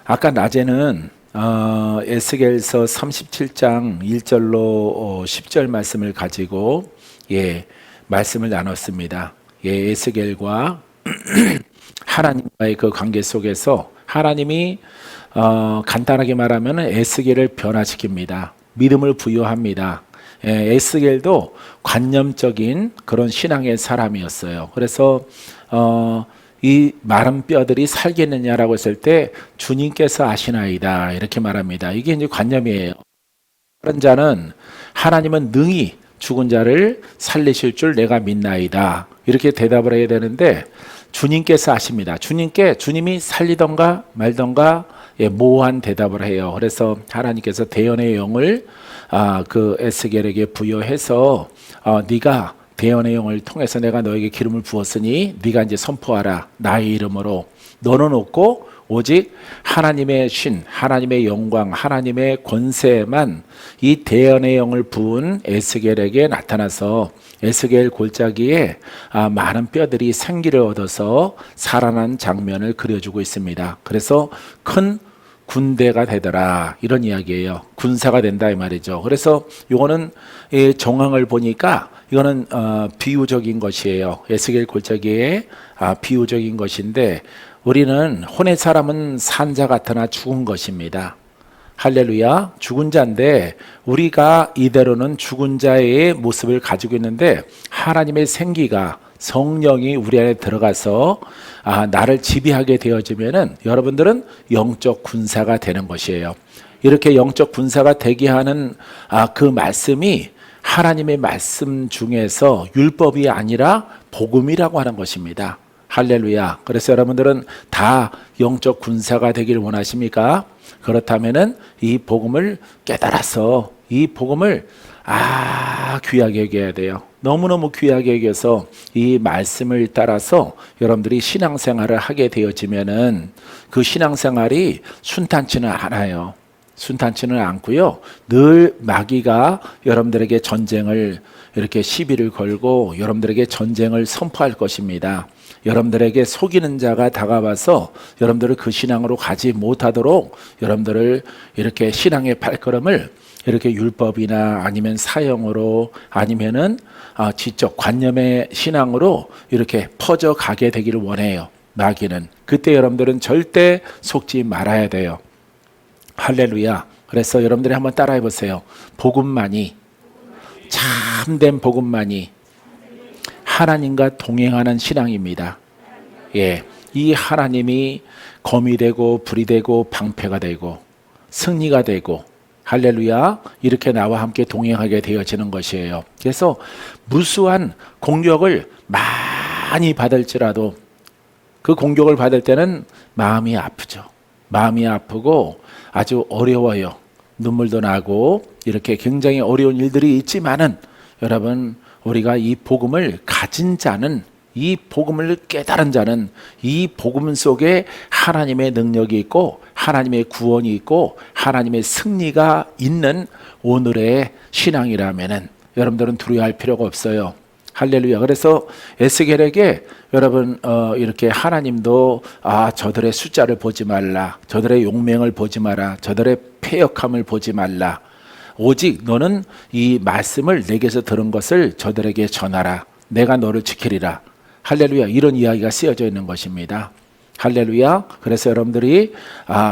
아까 낮에는 에스겔서 37장 1절로 10절 말씀을 가지고 말씀을 나눴습니다. 에스겔과 하나님과의 그 관계 속에서 하나님이 간단하게 말하면 에스겔을 변화시킵니다. 믿음을 부여합니다. 에스겔도 관념적인 그런 신앙의 사람이었어요. 그래서 이 마른 뼈들이 살겠느냐라고 했을 때 주님께서 아시나이다 이렇게 말합니다. 이게 이제 관념이에요. 다른 자는 하나님은 능히 죽은 자를 살리실 줄 내가 믿나이다 이렇게 대답을 해야 되는데 주님께서 아십니다. 주님이 살리던가 말던가 모호한 대답을 해요. 그래서 하나님께서 대언의 영을 그 에스겔에게 부여해서 네가 대언의 영을 통해서 내가 너에게 기름을 부었으니 네가 이제 선포하라. 나의 이름으로 너는 없고 오직 하나님의 신, 하나님의 영광, 하나님의 권세만 이 대언의 영을 부은 에스겔에게 나타나서 에스겔 골짜기에 많은 뼈들이 생기를 얻어서 살아난 장면을 그려주고 있습니다. 그래서 큰 군대가 되더라 이런 이야기예요. 군사가 된다 이 말이죠. 그래서 이거는 정황을 보니까 이거는 비유적인 것이에요. 에스겔 골짜기에 비유적인 것인데 우리는 혼의 사람은 산자 같으나 죽은 것입니다. 할렐루야. 죽은 자인데 우리가 이대로는 죽은 자의 모습을 가지고 있는데 하나님의 생기가 성령이 우리 안에 들어가서 나를 지배하게 되어지면은 여러분들은 영적 군사가 되는 것이에요. 이렇게 영적 군사가 되게 하는 그 말씀이 하나님의 말씀 중에서 율법이 아니라 복음이라고 하는 것입니다. 할렐루야. 그래서 여러분들은 다 영적 군사가 되길 원하십니까? 그렇다면은 이 복음을 깨달아서 이 복음을 귀하게 여겨야 돼요. 너무너무 귀하게 여겨서 이 말씀을 따라서 여러분들이 신앙생활을 하게 되어지면은 그 신앙생활이 순탄치는 않아요. 순탄치는 않고요. 늘 마귀가 여러분들에게 전쟁을 이렇게 시비를 걸고 여러분들에게 전쟁을 선포할 것입니다. 여러분들에게 속이는 자가 다가와서 여러분들을 그 신앙으로 가지 못하도록 여러분들을 이렇게 신앙의 발걸음을 이렇게 율법이나 아니면 사형으로 아니면은 지적 관념의 신앙으로 이렇게 퍼져 가게 되기를 원해요. 마귀는. 그때 여러분들은 절대 속지 말아야 돼요. 할렐루야. 그래서 여러분들이 한번 따라해 보세요. 복음만이, 참된 복음만이 하나님과 동행하는 신앙입니다. 이 하나님이 검이 되고 불이 되고 방패가 되고 승리가 되고 할렐루야. 이렇게 나와 함께 동행하게 되어지는 것이에요. 그래서 무수한 공격을 많이 받을지라도 그 공격을 받을 때는 마음이 아프죠. 마음이 아프고 아주 어려워요. 눈물도 나고 이렇게 굉장히 어려운 일들이 있지만은 여러분 우리가 이 복음을 가진 자는 이 복음을 깨달은 자는 이 복음 속에 하나님의 능력이 있고 하나님의 구원이 있고 하나님의 승리가 있는 오늘의 신앙이라면은 여러분들은 두려워할 필요가 없어요. 할렐루야. 그래서 에스겔에게 여러분 이렇게 하나님도 저들의 숫자를 보지 말라. 저들의 용맹을 보지 마라. 저들의 패역함을 보지 말라. 오직 너는 이 말씀을 내게서 들은 것을 저들에게 전하라. 내가 너를 지키리라. 할렐루야. 이런 이야기가 쓰여져 있는 것입니다. 할렐루야. 그래서 여러분들이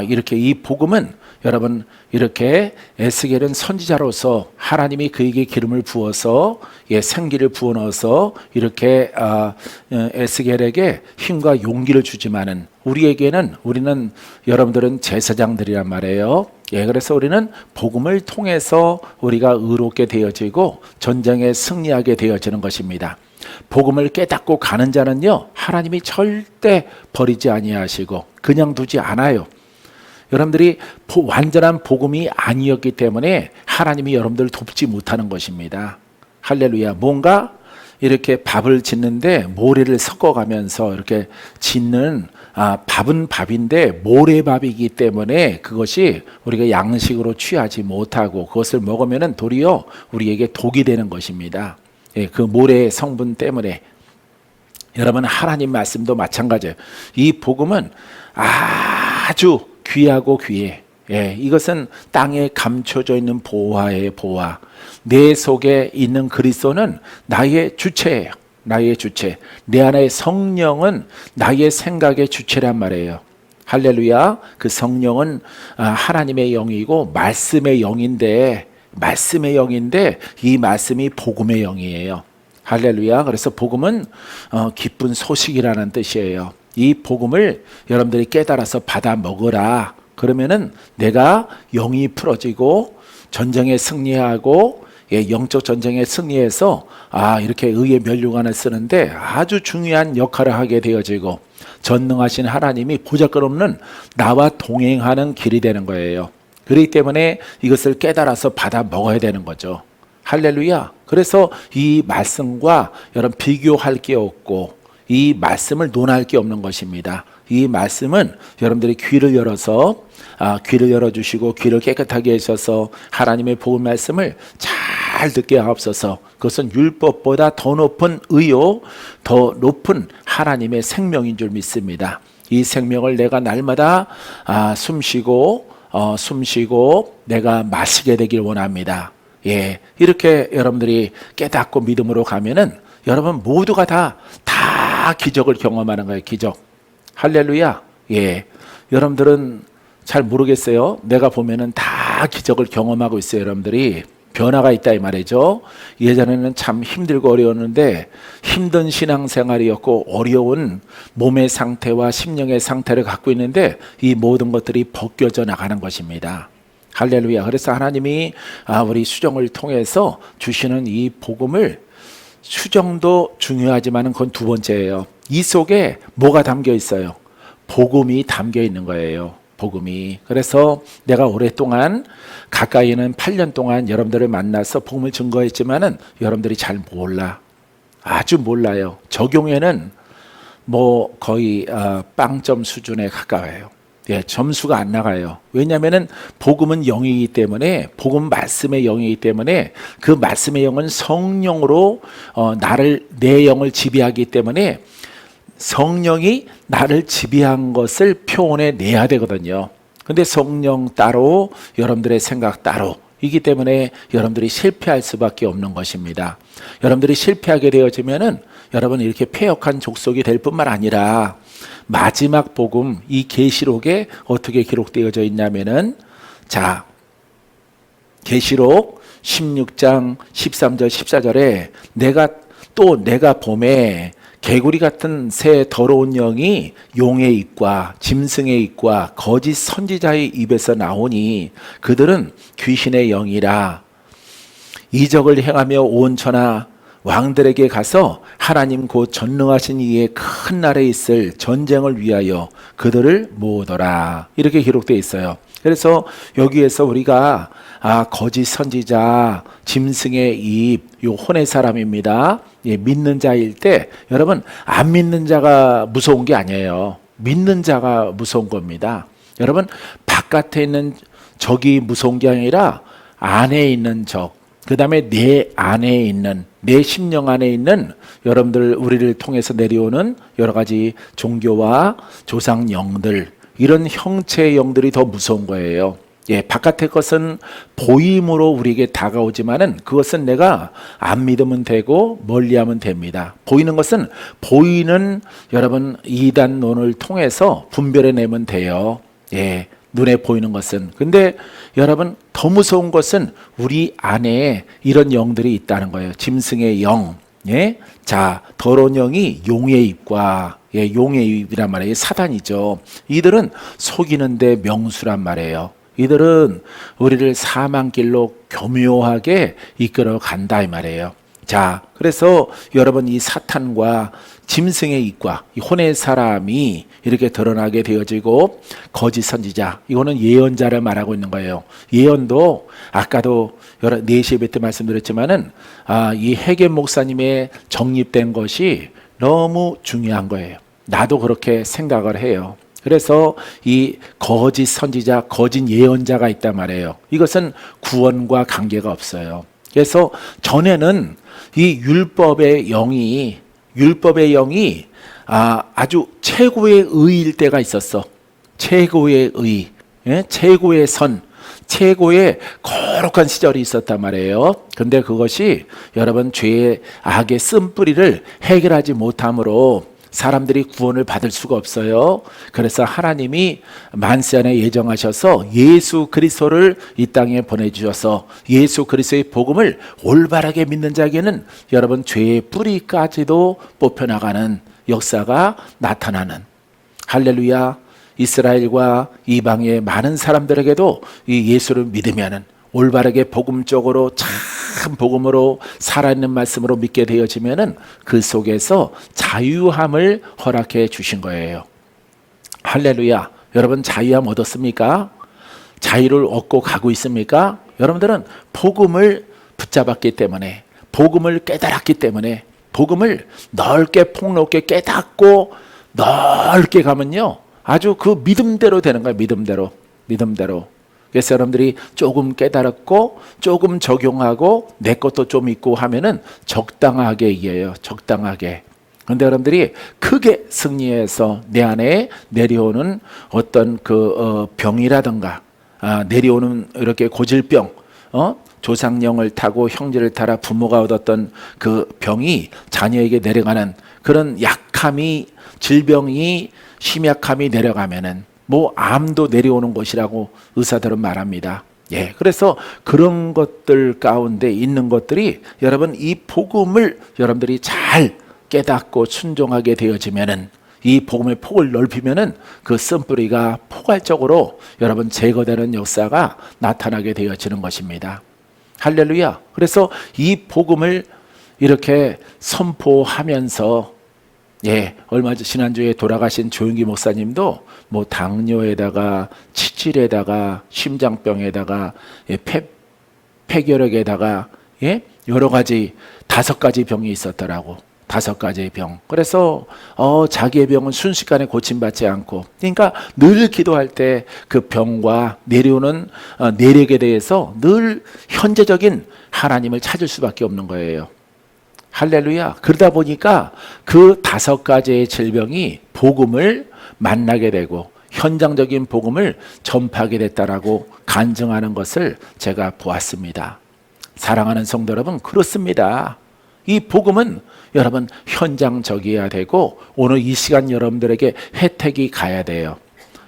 이렇게 이 복음은 여러분 이렇게 에스겔은 선지자로서 하나님이 그에게 기름을 부어서 생기를 부어 넣어서 이렇게 에스겔에게 힘과 용기를 주지만은 우리는 여러분들은 제사장들이란 말이에요. 그래서 우리는 복음을 통해서 우리가 의롭게 되어지고 전쟁에 승리하게 되어지는 것입니다. 복음을 깨닫고 가는 자는요 하나님이 절대 버리지 아니하시고 그냥 두지 않아요. 여러분들이 완전한 복음이 아니었기 때문에 하나님이 여러분들을 돕지 못하는 것입니다. 할렐루야. 뭔가 이렇게 밥을 짓는데 모래를 섞어가면서 이렇게 짓는 밥은 밥인데 모래밥이기 때문에 그것이 우리가 양식으로 취하지 못하고 그것을 먹으면 도리어 우리에게 독이 되는 것입니다. 그 모래의 성분 때문에. 여러분 하나님 말씀도 마찬가지예요. 이 복음은 아주 귀하고 귀해. 예, 이것은 땅에 감춰져 있는 보화의 보화. 내 속에 있는 그리스도는 나의 주체예요. 나의 주체. 내 안에 성령은 나의 생각의 주체란 말이에요. 할렐루야. 그 성령은 하나님의 영이고 말씀의 영인데 이 말씀이 복음의 영이에요. 할렐루야. 그래서 복음은 기쁜 소식이라는 뜻이에요. 이 복음을 여러분들이 깨달아서 받아 먹으라. 그러면은 내가 영이 풀어지고 전쟁에 승리하고 영적 전쟁에 승리해서 이렇게 의의 면류관을 쓰는데 아주 중요한 역할을 하게 되어지고 전능하신 하나님이 보잘것없는 나와 동행하는 길이 되는 거예요. 그렇기 때문에 이것을 깨달아서 받아 먹어야 되는 거죠. 할렐루야. 그래서 이 말씀과 여러분 비교할 게 없고 이 말씀을 논할 게 없는 것입니다. 이 말씀은 여러분들이 귀를 열어서 귀를 열어주시고 귀를 깨끗하게 하셔서 하나님의 복음 말씀을 잘 듣게 하옵소서. 그것은 율법보다 더 높은 의요, 더 높은 하나님의 생명인 줄 믿습니다. 이 생명을 내가 날마다 숨쉬고 내가 마시게 되길 원합니다. 예, 이렇게 여러분들이 깨닫고 믿음으로 가면은 여러분 모두가 다 기적을 경험하는 거예요. 기적. 할렐루야. 예, 여러분들은 잘 모르겠어요. 내가 보면은 다 기적을 경험하고 있어요. 여러분들이 변화가 있다 이 말이죠. 예전에는 참 힘들고 어려웠는데 힘든 신앙생활이었고 어려운 몸의 상태와 심령의 상태를 갖고 있는데 이 모든 것들이 벗겨져 나가는 것입니다. 할렐루야. 그래서 하나님이 우리 수정을 통해서 주시는 이 복음을, 수정도 중요하지만 그건 두 번째예요. 이 속에 뭐가 담겨 있어요? 복음이 담겨 있는 거예요. 복음이. 그래서 내가 오랫동안, 가까이는 8년 동안 여러분들을 만나서 복음을 증거했지만은 여러분들이 잘 몰라. 아주 몰라요. 적용에는 뭐 거의 빵점 수준에 가까워요. 예, 점수가 안 나가요. 왜냐하면은 복음은 영이기 때문에, 복음 말씀의 영이기 때문에 그 말씀의 영은 성령으로 내 영을 지배하기 때문에 성령이 나를 지배한 것을 표현해 내야 되거든요. 근데 성령 따로, 여러분들의 생각 따로 이기 때문에 여러분들이 실패할 수밖에 없는 것입니다. 여러분들이 실패하게 되어지면은 여러분 이렇게 패역한 족속이 될 뿐만 아니라 마지막 복음, 이 계시록에 어떻게 기록되어져 있냐면은, 자, 계시록 16장 13절 14절에 내가 봄에 개구리 같은 새 더러운 영이 용의 입과 짐승의 입과 거짓 선지자의 입에서 나오니 그들은 귀신의 영이라. 이적을 행하며 온 천하 왕들에게 가서 하나님 곧 전능하신 이의 큰 날에 있을 전쟁을 위하여 그들을 모으더라. 이렇게 기록되어 있어요. 그래서 여기에서 우리가 거짓 선지자, 짐승의 입, 요 혼의 사람입니다. 예, 믿는 자일 때 여러분 안 믿는 자가 무서운 게 아니에요. 믿는 자가 무서운 겁니다. 여러분 바깥에 있는 적이 무서운 게 아니라 안에 있는 적, 그 다음에 내 안에 있는, 내 심령 안에 있는 여러분들, 우리를 통해서 내려오는 여러 가지 종교와 조상 영들, 이런 형체의 영들이 더 무서운 거예요. 예, 바깥의 것은 보임으로 우리에게 다가오지만은 그것은 내가 안 믿으면 되고 멀리하면 됩니다. 보이는 것은 보이는 여러분 이단론을 통해서 분별해내면 돼요. 예, 눈에 보이는 것은. 근데 여러분 더 무서운 것은 우리 안에 이런 영들이 있다는 거예요. 짐승의 영. 예, 자, 더러운 영이 용의 입과, 예, 용의 입이란 말이에요. 사단이죠. 이들은 속이는데 명수란 말이에요. 이들은 우리를 사망길로 교묘하게 이끌어 간다 이 말이에요. 자, 그래서 여러분 이 사탄과 짐승의 입과 이 혼의 사람이 이렇게 드러나게 되어지고, 거짓 선지자, 이거는 예언자를 말하고 있는 거예요. 예언도 아까도 4시 예배 때 말씀드렸지만은 이 해겐 목사님의 정립된 것이 너무 중요한 거예요. 나도 그렇게 생각을 해요. 그래서 이 거짓 선지자, 거짓 예언자가 있단 말이에요. 이것은 구원과 관계가 없어요. 그래서 전에는 이 율법의 영이 아주 최고의 의일 때가 있었어. 최고의 의. 최고의 선, 최고의 거룩한 시절이 있었단 말이에요. 근데 그것이 여러분 죄의 악의 쓴뿌리를 해결하지 못함으로 사람들이 구원을 받을 수가 없어요. 그래서 하나님이 만세 안에 예정하셔서 예수 그리스도를 이 땅에 보내주셔서 예수 그리스도의 복음을 올바르게 믿는 자에게는 여러분 죄의 뿌리까지도 뽑혀나가는 역사가 나타나는, 할렐루야. 이스라엘과 이방의 많은 사람들에게도 이 예수를 믿으면은 올바르게 복음적으로 참 복음으로 살아있는 말씀으로 믿게 되어지면은 그 속에서 자유함을 허락해 주신 거예요. 할렐루야. 여러분 자유함 얻었습니까? 자유를 얻고 가고 있습니까? 여러분들은 복음을 붙잡았기 때문에, 복음을 깨달았기 때문에, 복음을 넓게 폭넓게 깨닫고 넓게 가면요 아주 그 믿음대로 되는 거예요. 믿음대로. 그래서 여러분들이 조금 깨달았고 조금 적용하고 내 것도 좀 있고 하면은 적당하게 이겨요. 적당하게. 그런데 여러분들이 크게 승리해서 내 안에 내려오는 어떤 병이라든가 내려오는 이렇게 고질병, 조상령을 타고 형제를 타라 부모가 얻었던 그 병이 자녀에게 내려가는 그런 약함이, 질병이, 심약함이 내려가면은 암도 내려오는 것이라고 의사들은 말합니다. 그래서 그런 것들 가운데 있는 것들이 여러분 이 복음을 여러분들이 잘 깨닫고 순종하게 되어지면은, 이 복음의 폭을 넓히면은 그 쓴뿌리가 포괄적으로 여러분 제거되는 역사가 나타나게 되어지는 것입니다. 할렐루야. 그래서 이 복음을 이렇게 선포하면서 얼마 전 지난주에 돌아가신 조윤기 목사님도 당뇨에다가 치질에다가 심장병에다가 폐결핵에다가 여러 가지 5가지 병이 있었더라고. 5가지의 병. 그래서 자기의 병은 순식간에 고침받지 않고, 그러니까 늘 기도할 때 그 병과 내려오는 내력에 대해서 늘 현재적인 하나님을 찾을 수밖에 없는 거예요. 할렐루야. 그러다 보니까 그 5가지의 질병이 복음을 만나게 되고 현장적인 복음을 전파하게 됐다라고 간증하는 것을 제가 보았습니다. 사랑하는 성도 여러분, 그렇습니다. 이 복음은 여러분 현장적이어야 되고 오늘 이 시간 여러분들에게 혜택이 가야 돼요.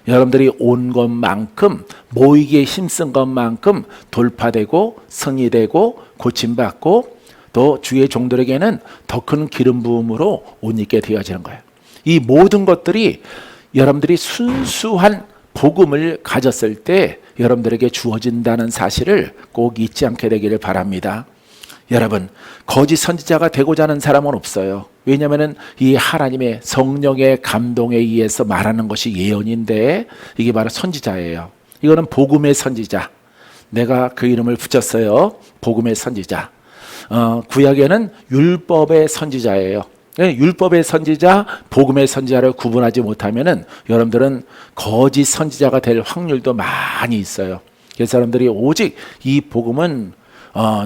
여러분들이 온 것만큼, 모이기에 힘쓴 것만큼 돌파되고 승리되고 고침받고 또 주의 종들에게는 더 큰 기름 부음으로 옷 입게 되어지는 거예요. 이 모든 것들이 여러분들이 순수한 복음을 가졌을 때 여러분들에게 주어진다는 사실을 꼭 잊지 않게 되기를 바랍니다. 여러분, 거짓 선지자가 되고자 하는 사람은 없어요. 왜냐하면 이 하나님의 성령의 감동에 의해서 말하는 것이 예언인데 이게 바로 선지자예요. 이거는 복음의 선지자. 내가 그 이름을 붙였어요. 복음의 선지자. 구약에는 율법의 선지자예요. 율법의 선지자, 복음의 선지자를 구분하지 못하면은 여러분들은 거짓 선지자가 될 확률도 많이 있어요. 그래서 여러분들이 오직 이 복음은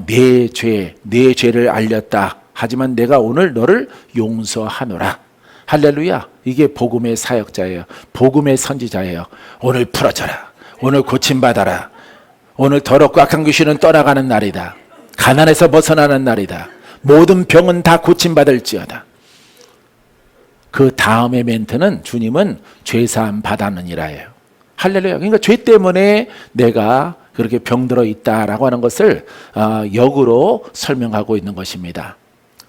내 죄를 알렸다. 하지만 내가 오늘 너를 용서하노라. 할렐루야. 이게 복음의 사역자예요. 복음의 선지자예요. 오늘 풀어져라. 오늘 고침받아라. 오늘 더럽고 악한 귀신은 떠나가는 날이다. 가난에서 벗어나는 날이다. 모든 병은 다 고침받을지어다. 그 다음의 멘트는 주님은 죄사함 받았느니라예요. 할렐루야. 그러니까 죄 때문에 내가 그렇게 병들어 있다라고 하는 것을 역으로 설명하고 있는 것입니다.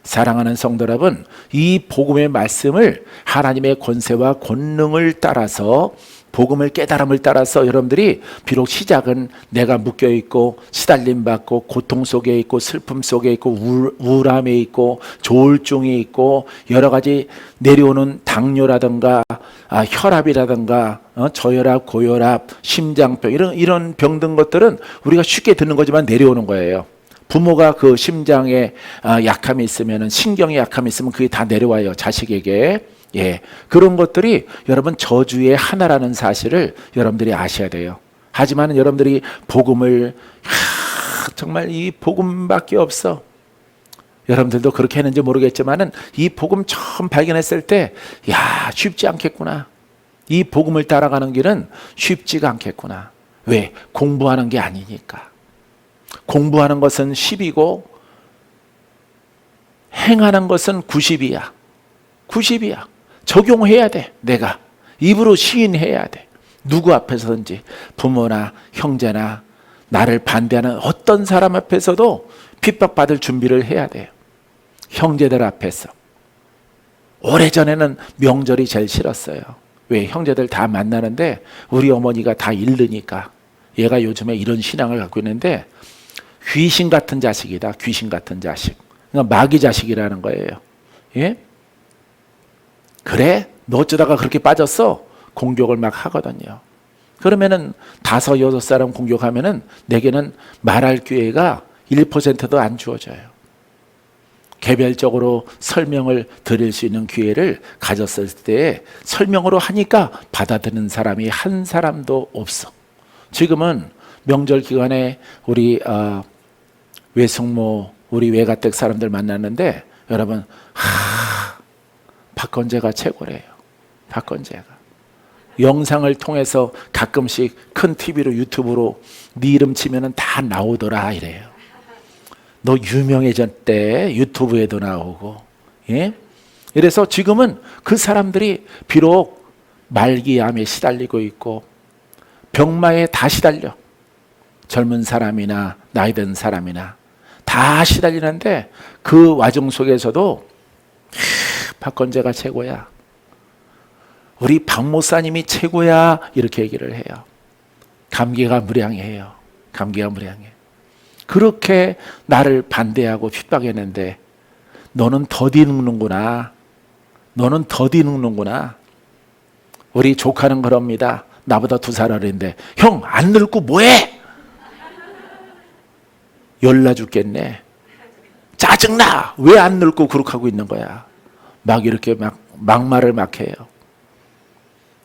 사랑하는 성도 여러분, 이 복음의 말씀을 하나님의 권세와 권능을 따라서, 복음을 깨달음을 따라서 여러분들이 비록 시작은 내가 묶여있고 시달림받고 고통 속에 있고 슬픔 속에 있고 우울함에 있고 조울증이 있고 여러 가지 내려오는 당뇨라든가 혈압이라든가 저혈압, 고혈압, 심장병 이런 병든 것들은 우리가 쉽게 듣는 거지만 내려오는 거예요. 부모가 그 심장에 약함이 있으면, 신경에 약함이 있으면 그게 다 내려와요, 자식에게. 그런 것들이 여러분 저주의 하나라는 사실을 여러분들이 아셔야 돼요. 하지만 여러분들이 복음을 정말 이 복음밖에 없어. 여러분들도 그렇게 했는지 모르겠지만은 이 복음 처음 발견했을 때 쉽지 않겠구나. 이 복음을 따라가는 길은 쉽지가 않겠구나. 왜? 공부하는 게 아니니까. 공부하는 것은 10이고 행하는 것은 90이야. 90이야. 적용해야 돼. 내가 입으로 시인해야 돼. 누구 앞에서든지 부모나 형제나 나를 반대하는 어떤 사람 앞에서도 핍박받을 준비를 해야 돼요. 형제들 앞에서. 오래전에는 명절이 제일 싫었어요. 왜? 형제들 다 만나는데 우리 어머니가 다 잃으니까. 얘가 요즘에 이런 신앙을 갖고 있는데 귀신 같은 자식이다. 귀신 같은 자식. 그러니까 마귀 자식이라는 거예요. 예? 그래? 너 어쩌다가 그렇게 빠졌어? 공격을 막 하거든요. 그러면은 5, 6사람 공격하면은 내게는 말할 기회가 1%도 안 주어져요. 개별적으로 설명을 드릴 수 있는 기회를 가졌을 때 설명으로 하니까 받아들이는 사람이 한 사람도 없어. 지금은 명절 기간에 우리 외숙모, 우리 외가댁 사람들 만났는데 여러분, 박건재가 최고래요. 박건재가. 영상을 통해서 가끔씩 큰 TV로 유튜브로 네 이름 치면은 다 나오더라 이래요. 너 유명해졌대. 유튜브에도 나오고. 예? 그래서 지금은 그 사람들이 비록 말기암에 시달리고 있고 병마에 다 시달려. 젊은 사람이나 나이 든 사람이나 다 시달리는데 그 와중 속에서도 박건재가 최고야. 우리 박 목사님이 최고야. 이렇게 얘기를 해요. 감기가 무량해요. 감기가 무량해. 그렇게 나를 반대하고 핍박했는데 너는 더디 늙는구나. 너는 더디 늙는구나. 우리 조카는 그럽니다. 나보다 2살 어린데 형 안 늙고 뭐해? 열나 죽겠네. 짜증나. 왜 안 늙고 그렇게 하고 있는 거야. 막 이렇게 막말을 막 해요.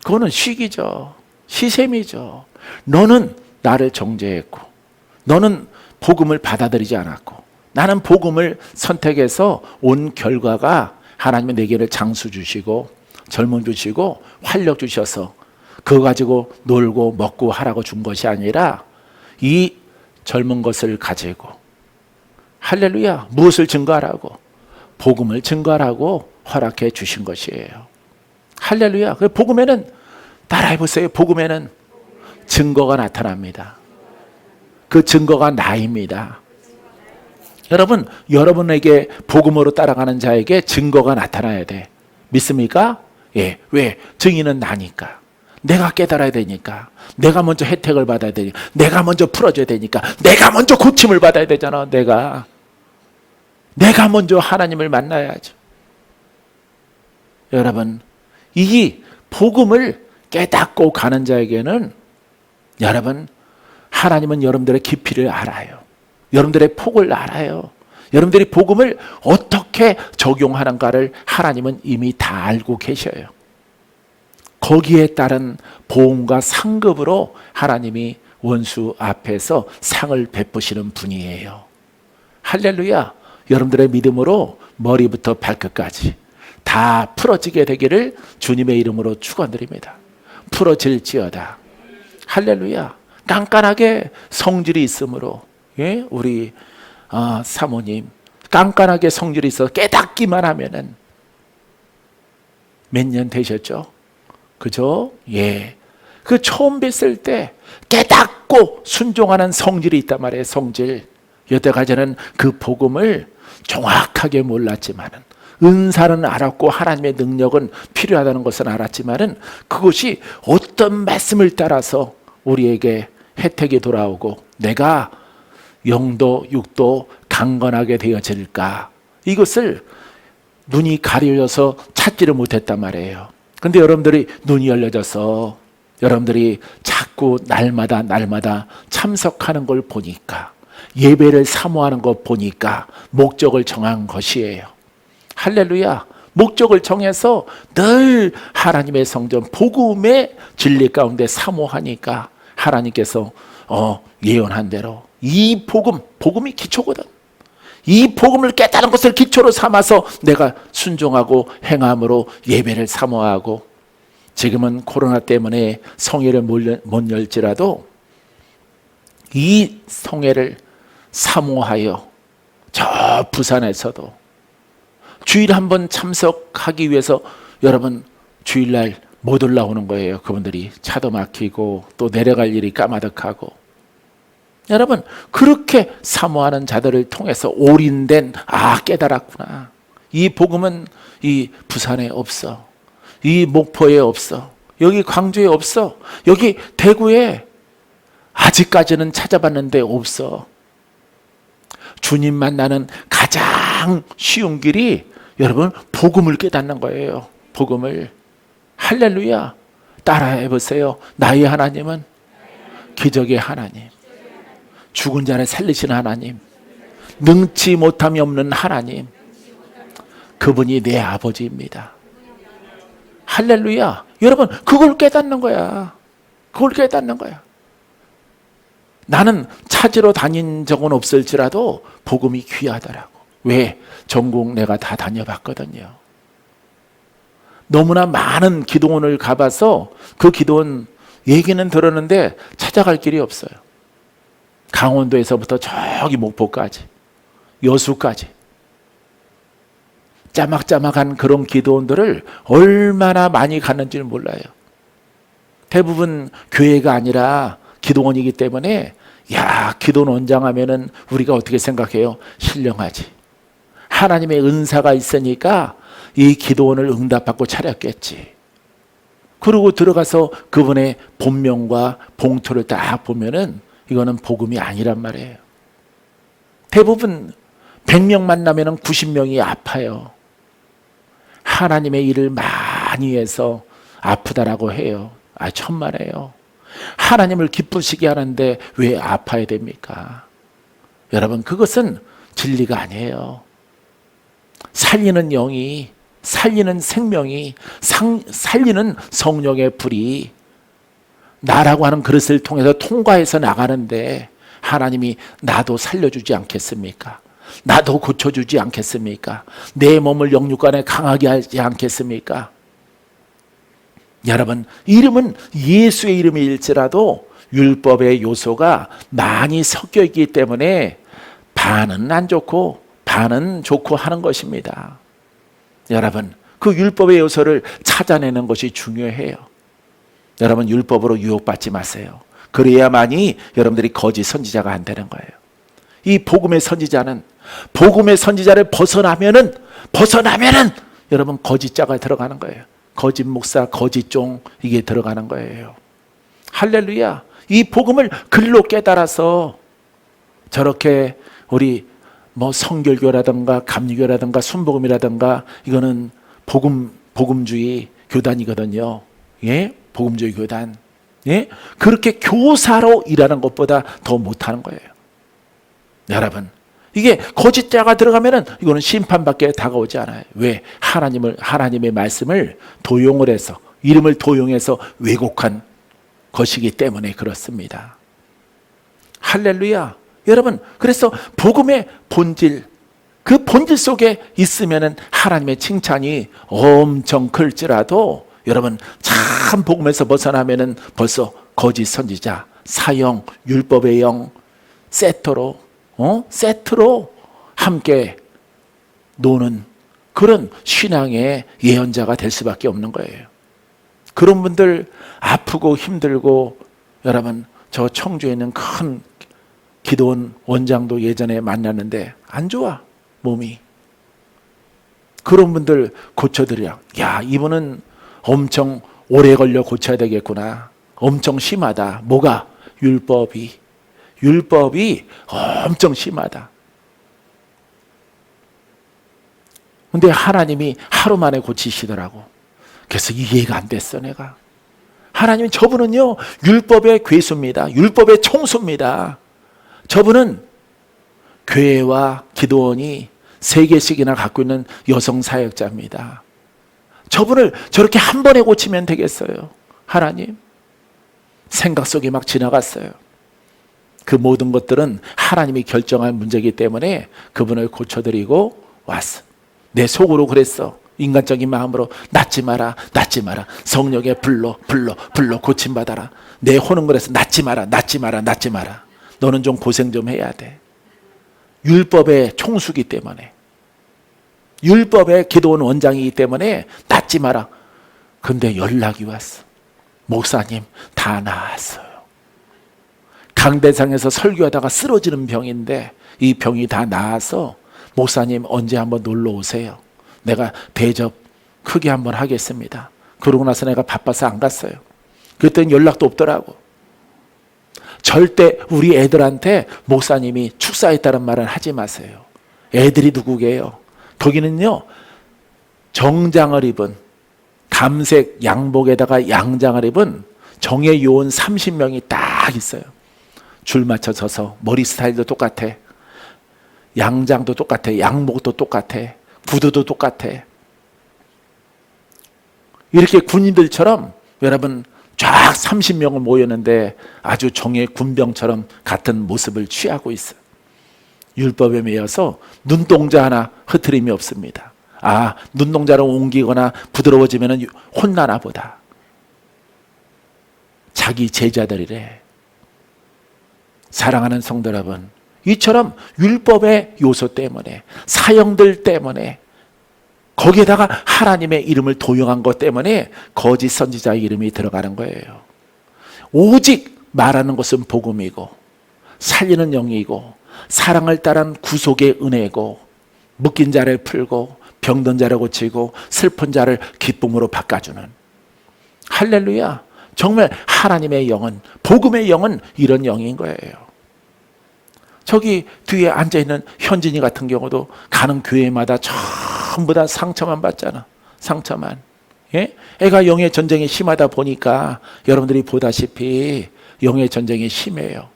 그거는 시기죠. 시샘이죠. 너는 나를 정죄했고 너는 복음을 받아들이지 않았고 나는 복음을 선택해서 온 결과가 하나님의 내게를 장수 주시고 젊음 주시고 활력 주셔서 그거 가지고 놀고 먹고 하라고 준 것이 아니라 이 젊은 것을 가지고 할렐루야 무엇을 증거하라고? 복음을 증거하라고 허락해 주신 것이에요. 할렐루야. 복음에는 따라해보세요. 복음에는 증거가 나타납니다. 그 증거가 나입니다. 여러분, 여러분에게 복음으로 따라가는 자에게 증거가 나타나야 돼. 믿습니까? 예. 왜? 증인은 나니까. 내가 깨달아야 되니까. 내가 먼저 혜택을 받아야 되니까. 내가 먼저 풀어줘야 되니까. 내가 먼저 고침을 받아야 되잖아. 내가 먼저 하나님을 만나야죠. 여러분, 이 복음을 깨닫고 가는 자에게는 여러분, 하나님은 여러분들의 깊이를 알아요. 여러분들의 폭을 알아요. 여러분들이 복음을 어떻게 적용하는가를 하나님은 이미 다 알고 계셔요. 거기에 따른 보응과 상급으로 하나님이 원수 앞에서 상을 베푸시는 분이에요. 할렐루야. 여러분들의 믿음으로 머리부터 발끝까지 다 풀어지게 되기를 주님의 이름으로 축원드립니다. 풀어질지어다. 할렐루야. 깐깐하게 성질이 있으므로 우리 사모님 깐깐하게 성질이 있어 깨닫기만 하면은 몇 년 되셨죠? 그죠? 예. 그 처음 뵀을 때 깨닫고 순종하는 성질이 있단 말이에요. 성질. 여태까지는 그 복음을 정확하게 몰랐지만은 은사는 알았고 하나님의 능력은 필요하다는 것은 알았지만은 그것이 어떤 말씀을 따라서 우리에게 혜택이 돌아오고 내가 영도 육도 강건하게 되어질까 이것을 눈이 가려져서 찾지를 못했단 말이에요. 그런데 여러분들이 눈이 열려져서 여러분들이 자꾸 날마다 참석하는 걸 보니까 예배를 사모하는 것 보니까 목적을 정한 것이에요. 할렐루야. 목적을 정해서 늘 하나님의 성전 복음의 진리 가운데 사모하니까 하나님께서 예언한 대로 이 복음이 기초거든. 이 복음을 깨달은 것을 기초로 삼아서 내가 순종하고 행함으로 예배를 사모하고 지금은 코로나 때문에 성회를 못 열지라도 이 성회를 사모하여 저 부산에서도 주일 한번 참석하기 위해서 여러분 주일날 못 올라오는 거예요. 그분들이 차도 막히고 또 내려갈 일이 까마득하고. 여러분 그렇게 사모하는 자들을 통해서 올인된 깨달았구나. 이 복음은 이 부산에 없어. 이 목포에 없어. 여기 광주에 없어. 여기 대구에 아직까지는 찾아봤는데 없어. 주님 만나는 가장 쉬운 길이 여러분 복음을 깨닫는 거예요. 복음을. 할렐루야. 따라해 보세요. 나의 하나님은 기적의 하나님, 죽은 자를 살리시는 하나님, 능치 못함이 없는 하나님, 그분이 내 아버지입니다. 할렐루야. 여러분 그걸 깨닫는 거야. 그걸 깨닫는 거야. 나는 찾으러 다닌 적은 없을지라도 복음이 귀하더라고. 왜? 전국 내가 다 다녀봤거든요. 너무나 많은 기도원을 가봐서 그 기도원 얘기는 들었는데 찾아갈 길이 없어요. 강원도에서부터 저기 목포까지, 여수까지 짜막짜막한 그런 기도원들을 얼마나 많이 갔는지를 몰라요. 대부분 교회가 아니라 기도원이기 때문에 기도원 원장 하면은 우리가 어떻게 생각해요? 신령하지. 하나님의 은사가 있으니까 이 기도원을 응답받고 차렸겠지. 그리고 들어가서 그분의 본명과 봉투를 딱 보면은 이거는 복음이 아니란 말이에요. 대부분 100명 만나면은 90명이 아파요. 하나님의 일을 많이 해서 아프다라고 해요. 천만에요. 하나님을 기쁘시게 하는데 왜 아파야 됩니까? 여러분 그것은 진리가 아니에요. 살리는 영이, 살리는 생명이, 살리는 성령의 불이 나라고 하는 그릇을 통해서 통과해서 나가는데 하나님이 나도 살려주지 않겠습니까? 나도 고쳐주지 않겠습니까? 내 몸을 영육간에 강하게 하지 않겠습니까? 여러분 이름은 예수의 이름일지라도 율법의 요소가 많이 섞여 있기 때문에 반은 안 좋고 반은 좋고 하는 것입니다. 여러분 그 율법의 요소를 찾아내는 것이 중요해요. 여러분 율법으로 유혹받지 마세요. 그래야만이 여러분들이 거짓 선지자가 안 되는 거예요. 이 복음의 선지자는 복음의 선지자를 벗어나면은 여러분 거짓자가 들어가는 거예요. 거짓 목사, 거짓 종 이게 들어가는 거예요. 할렐루야. 이 복음을 글로 깨달아서 저렇게 우리 성결교라든가 감리교라든가 순복음이라든가 이거는 복음주의 교단이거든요. 예? 복음주의 교단. 예? 그렇게 교사로 일하는 것보다 더 못하는 거예요. 여러분 이게 거짓자가 들어가면은 이거는 심판밖에 다가오지 않아요. 왜? 하나님의 말씀을 도용을 해서 이름을 도용해서 왜곡한 것이기 때문에 그렇습니다. 할렐루야. 여러분 그래서 복음의 본질, 그 본질 속에 있으면은 하나님의 칭찬이 엄청 클지라도 여러분 참 복음에서 벗어나면은 벌써 거짓 선지자, 사형, 율법의 영 세트로 함께 노는 그런 신앙의 예언자가 될 수밖에 없는 거예요. 그런 분들 아프고 힘들고 여러분 저 청주에 있는 큰 기도원 원장도 예전에 만났는데 안 좋아 몸이. 그런 분들 고쳐드려. 이분은 엄청 오래 걸려 고쳐야 되겠구나. 엄청 심하다. 뭐가? 율법이 엄청 심하다. 근데 하나님이 하루 만에 고치시더라고. 그래서 이해가 안 됐어 내가. 하나님 저분은요 율법의 괴수입니다. 율법의 총수입니다. 저분은 교회와 기도원이 3개씩이나 갖고 있는 여성 사역자입니다. 저분을 저렇게 한 번에 고치면 되겠어요? 하나님? 생각 속에 막 지나갔어요. 그 모든 것들은 하나님이 결정한 문제이기 때문에 그분을 고쳐드리고 왔어. 내 속으로 그랬어. 인간적인 마음으로 낫지 마라, 낫지 마라. 성령의 불로 고침받아라. 내 호는 그래서 낫지 마라, 낫지 마라, 낫지 마라. 너는 좀 고생 좀 해야 돼. 율법의 총수기 때문에, 율법의 기도원 원장이기 때문에 낫지 마라. 근데 연락이 왔어. 목사님, 다 나았어요. 강대상에서 설교하다가 쓰러지는 병인데 이 병이 다 나아서 목사님 언제 한번 놀러 오세요. 내가 대접 크게 한번 하겠습니다. 그러고 나서 내가 바빠서 안 갔어요. 그랬더니 연락도 없더라고. 절대 우리 애들한테 목사님이 축사했다는 말은 하지 마세요. 애들이 누구게요? 거기는요, 정장을 입은, 감색 양복에다가 양장을 입은 정예 요원 30명이 딱 있어요. 줄 맞춰 서서 머리 스타일도 똑같아, 양장도 똑같아, 양복도 똑같아, 구두도 똑같아. 이렇게 군인들처럼 여러분 쫙 30명을 모였는데 아주 정예 군병처럼 같은 모습을 취하고 있어. 율법에 매여서 눈동자 하나 흐트림이 없습니다. 아, 눈동자를 옮기거나 부드러워지면 혼나나 보다. 자기 제자들이래. 사랑하는 성도 여러분, 이처럼 율법의 요소 때문에, 사형들 때문에, 거기에다가 하나님의 이름을 도용한 것 때문에 거짓 선지자의 이름이 들어가는 거예요. 오직 말하는 것은 복음이고, 살리는 영이고, 사랑을 따른 구속의 은혜고, 묶인 자를 풀고, 병든 자를 고치고, 슬픈 자를 기쁨으로 바꿔주는, 할렐루야. 정말 하나님의 영은, 복음의 영은 이런 영인 거예요. 저기 뒤에 앉아있는 현진이 같은 경우도 가는 교회마다 전부 다 상처만 받잖아. 상처만. 예? 애가 영의 전쟁이 심하다 보니까 여러분들이 보다시피 영의 전쟁이 심해요.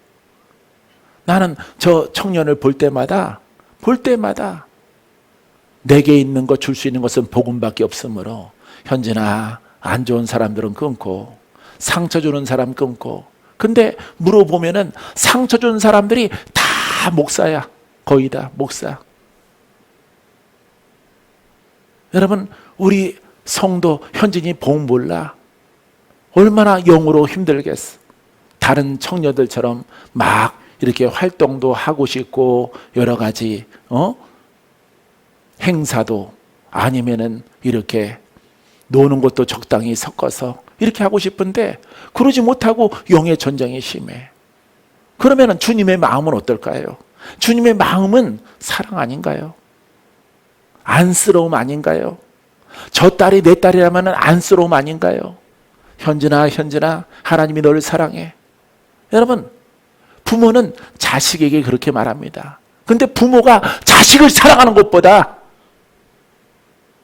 나는 저 청년을 볼 때마다 내게 있는 것, 줄 수 있는 것은 복음밖에 없으므로, 현진아, 안 좋은 사람들은 끊고, 상처 주는 사람 끊고. 근데 물어보면은 상처 주는 사람들이 다 목사야. 거의 다 목사. 여러분, 우리 성도 현진이 복 몰라. 얼마나 영으로 힘들겠어. 다른 청년들처럼 막 이렇게 활동도 하고 싶고, 여러 가지 행사도, 아니면은 이렇게 노는 것도 적당히 섞어서 이렇게 하고 싶은데 그러지 못하고 영의 전쟁이 심해. 그러면 주님의 마음은 어떨까요? 주님의 마음은 사랑 아닌가요? 안쓰러움 아닌가요? 저 딸이 내 딸이라면 안쓰러움 아닌가요? 현진아, 현진아, 하나님이 너를 사랑해. 여러분, 부모는 자식에게 그렇게 말합니다. 근데 부모가 자식을 사랑하는 것보다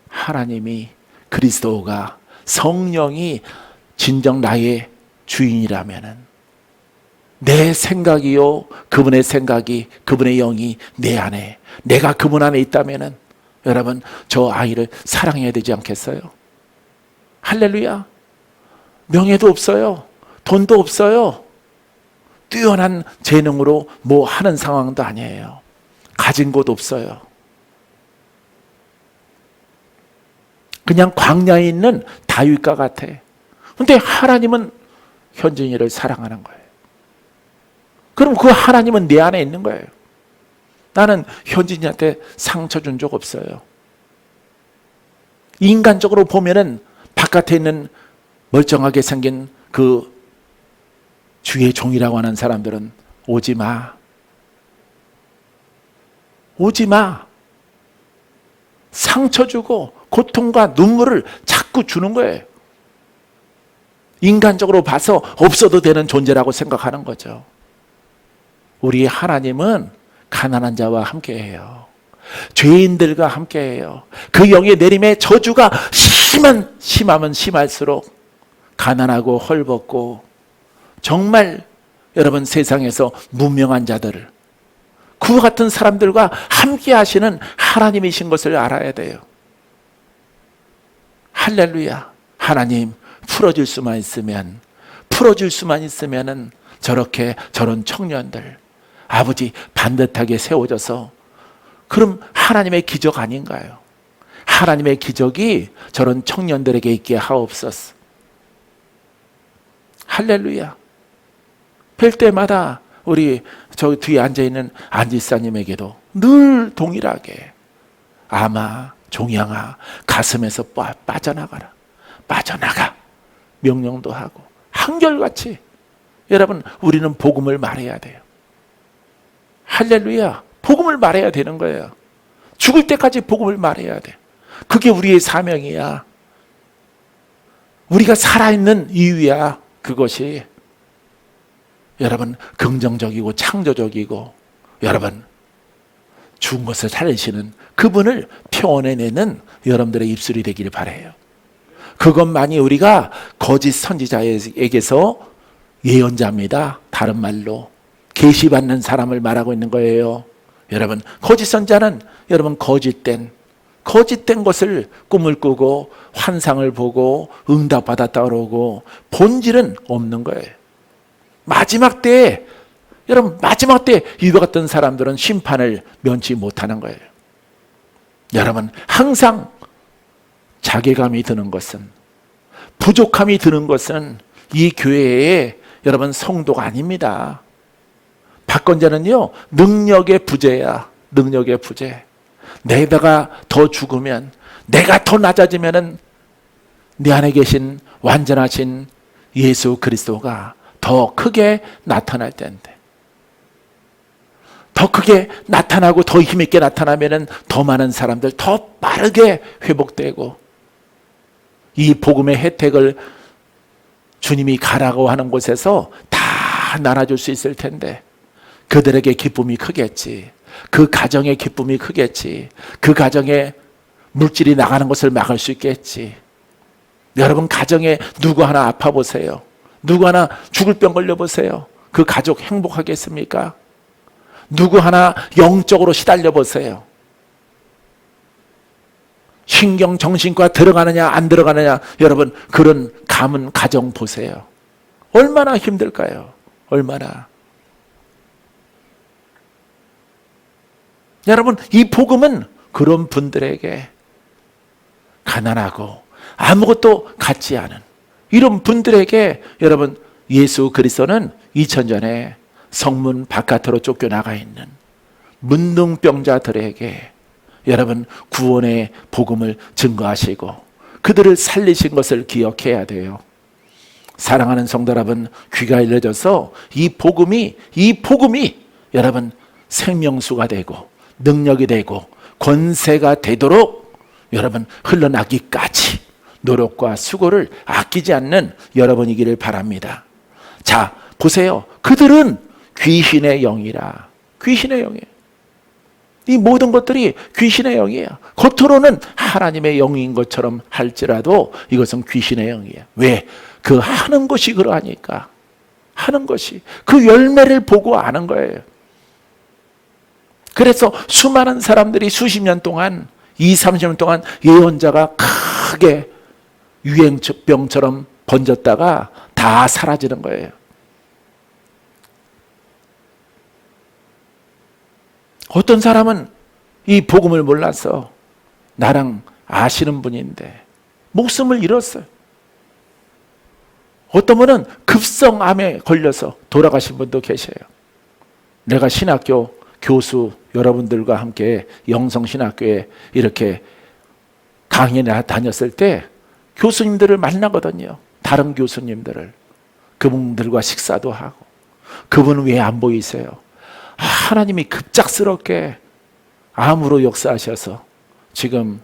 하나님이, 그리스도가, 성령이 진정 나의 주인이라면은, 내 생각이요, 그분의 생각이, 그분의 영이 내 안에, 내가 그분 안에 있다면은, 여러분, 저 아이를 사랑해야 되지 않겠어요? 할렐루야. 명예도 없어요. 돈도 없어요. 뛰어난 재능으로 뭐 하는 상황도 아니에요. 가진 곳 없어요. 그냥 광야에 있는 다윗과 같아. 근데 하나님은 현진이를 사랑하는 거예요. 그럼 그 하나님은 내 안에 있는 거예요. 나는 현진이한테 상처 준 적 없어요. 인간적으로 보면은 바깥에 있는 멀쩡하게 생긴 그 주의 종이라고 하는 사람들은 오지 마. 오지 마. 상처 주고 고통과 눈물을 자꾸 주는 거예요. 인간적으로 봐서 없어도 되는 존재라고 생각하는 거죠. 우리 하나님은 가난한 자와 함께해요. 죄인들과 함께해요. 그 영의 내림의 저주가 심하면 심할수록 가난하고 헐벗고 정말 여러분 세상에서 무명한 자들을, 그와 같은 사람들과 함께 하시는 하나님이신 것을 알아야 돼요. 할렐루야. 하나님 풀어줄 수만 있으면은 저렇게 저런 청년들, 아버지 반듯하게 세워져서, 그럼 하나님의 기적 아닌가요? 하나님의 기적이 저런 청년들에게 있게 하옵소서. 할렐루야. 뵐 때마다 우리 저 뒤에 앉아있는 안지사님에게도 늘 동일하게 아마 종양아 가슴에서 빠져나가라, 빠져나가 명령도 하고 한결같이 여러분 우리는 복음을 말해야 돼요. 할렐루야. 복음을 말해야 되는 거예요. 죽을 때까지 복음을 말해야 돼. 그게 우리의 사명이야. 우리가 살아있는 이유야. 그것이 여러분 긍정적이고 창조적이고 여러분 죽은 것을 살리시는 그분을 표현해내는 여러분들의 입술이 되기를 바라요. 그것만이 우리가 거짓 선지자에게서 예언자입니다. 다른 말로 계시받는 사람을 말하고 있는 거예요. 여러분 거짓 선지자는 여러분 거짓된 것을 꿈을 꾸고 환상을 보고 응답받았다 그러고 본질은 없는 거예요. 마지막 때에 여러분 마지막 때 이와 같은 사람들은 심판을 면치 못하는 거예요. 여러분 항상 자괴감이 드는 것은 부족함이 드는 것은 이 교회의 여러분 성도가 아닙니다. 박건자는요 능력의 부재야. 능력의 부재. 내가 더 죽으면 내가 더 낮아지면은 내 안에 계신 완전하신 예수 그리스도가 더 크게 나타날 텐데 더 크게 나타나고 더 힘있게 나타나면은 더 많은 사람들 더 빠르게 회복되고 이 복음의 혜택을 주님이 가라고 하는 곳에서 다 나눠줄 수 있을 텐데 그들에게 기쁨이 크겠지. 그 가정의 기쁨이 크겠지. 그 가정에 물질이 나가는 것을 막을 수 있겠지. 여러분 가정에 누구 하나 아파 보세요. 누구 하나 죽을 병 걸려 보세요. 그 가족 행복하겠습니까? 누구 하나 영적으로 시달려 보세요. 신경 정신과 들어가느냐 안 들어가느냐 여러분 그런 가문 가정 보세요. 얼마나 힘들까요? 얼마나. 여러분 이 복음은 그런 분들에게 가난하고 아무것도 갖지 않은 이런 분들에게 여러분 예수 그리스도는 2000 전에 성문 바깥으로 쫓겨나가 있는 문둥병자들에게 여러분 구원의 복음을 증거하시고 그들을 살리신 것을 기억해야 돼요. 사랑하는 성도 여러분 귀가 열려져서 이 복음이 여러분 생명수가 되고 능력이 되고 권세가 되도록 여러분 흘러나기까지 노력과 수고를 아끼지 않는 여러분이기를 바랍니다. 자 보세요. 그들은 귀신의 영이라. 귀신의 영이에요. 이 모든 것들이 귀신의 영이에요. 겉으로는 하나님의 영인 것처럼 할지라도 이것은 귀신의 영이에요. 왜? 그 하는 것이 그러하니까. 하는 것이 그 열매를 보고 아는 거예요. 그래서 수많은 사람들이 수십 년 동안 20-30년 동안 예언자가 크게 유행병처럼 번졌다가 다 사라지는 거예요. 어떤 사람은 이 복음을 몰라서 나랑 아시는 분인데 목숨을 잃었어요. 어떤 분은 급성암에 걸려서 돌아가신 분도 계셔요. 내가 신학교 교수 여러분들과 함께 영성신학교에 이렇게 강의나 다녔을 때 교수님들을 만나거든요. 다른 교수님들을. 그분들과 식사도 하고. 그분은 왜 안 보이세요? 하나님이 급작스럽게 암으로 역사하셔서 지금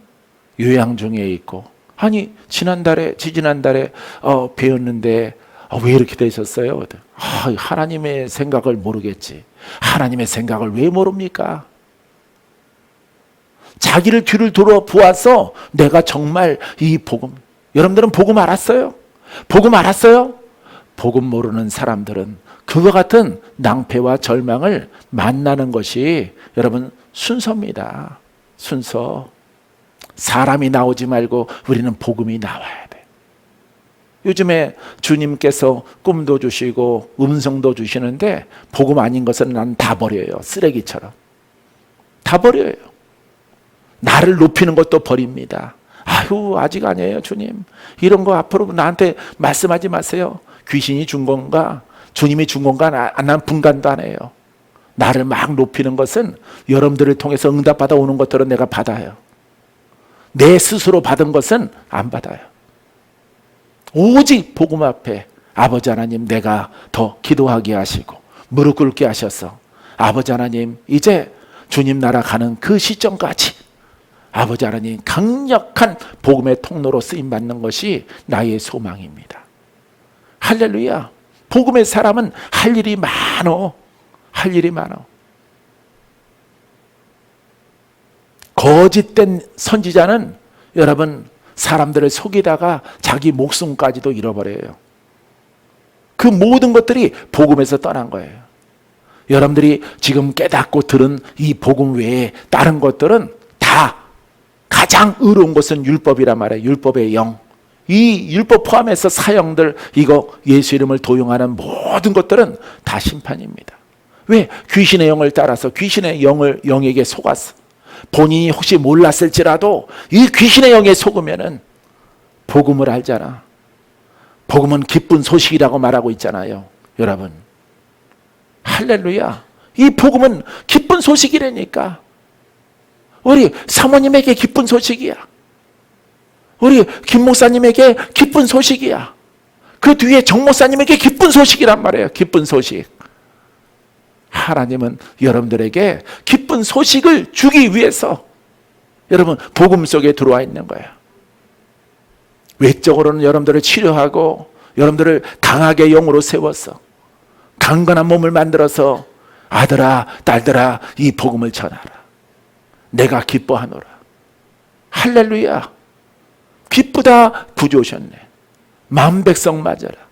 요양 중에 있고 아니 지지난달에 배웠는데 왜 이렇게 되셨어요? 하나님의 생각을 모르겠지. 하나님의 생각을 왜 모릅니까? 자기를 뒤를 돌아보아서 내가 정말 이 복음 여러분들은 복음 알았어요? 복음 알았어요? 복음 모르는 사람들은 그와 같은 낭패와 절망을 만나는 것이 여러분 순서입니다. 순서. 사람이 나오지 말고 우리는 복음이 나와야 돼. 요즘에 주님께서 꿈도 주시고 음성도 주시는데 복음 아닌 것은 난 다 버려요. 쓰레기처럼. 다 버려요. 나를 높이는 것도 버립니다. 아유, 아직 아니에요, 주님. 이런 거 앞으로 나한테 말씀하지 마세요. 귀신이 준 건가? 주님이 준 건가? 난 분간도 안 해요. 나를 막 높이는 것은 여러분들을 통해서 응답받아 오는 것들은 내가 받아요. 내 스스로 받은 것은 안 받아요. 오직 복음 앞에 아버지 하나님, 내가 더 기도하게 하시고 무릎 꿇게 하셔서 아버지 하나님, 이제 주님 나라 가는 그 시점까지 아버지 하나님 강력한 복음의 통로로 쓰임받는 것이 나의 소망입니다. 할렐루야. 복음의 사람은 할 일이 많어. 할 일이 많어. 거짓된 선지자는 여러분 사람들을 속이다가 자기 목숨까지도 잃어버려요. 그 모든 것들이 복음에서 떠난 거예요. 여러분들이 지금 깨닫고 들은 이 복음 외에 다른 것들은 다 가장 의로운 것은 율법이란 말이에요. 율법의 영. 이 율법 포함해서 사형들, 이거 예수 이름을 도용하는 모든 것들은 다 심판입니다. 왜? 귀신의 영을 따라서 귀신의 영에게 속았어. 본인이 혹시 몰랐을지라도 이 귀신의 영에 속으면은 복음을 알잖아. 복음은 기쁜 소식이라고 말하고 있잖아요. 여러분, 할렐루야. 이 복음은 기쁜 소식이라니까. 우리 사모님에게 기쁜 소식이야. 우리 김 목사님에게 기쁜 소식이야. 그 뒤에 정 목사님에게 기쁜 소식이란 말이에요. 기쁜 소식. 하나님은 여러분들에게 기쁜 소식을 주기 위해서 여러분 복음 속에 들어와 있는 거예요. 외적으로는 여러분들을 치료하고 여러분들을 강하게 영으로 세워서 강건한 몸을 만들어서 아들아 딸들아 이 복음을 전하라. 내가 기뻐하노라. 할렐루야. 기쁘다 구주오셨네. 만백성 맞아라.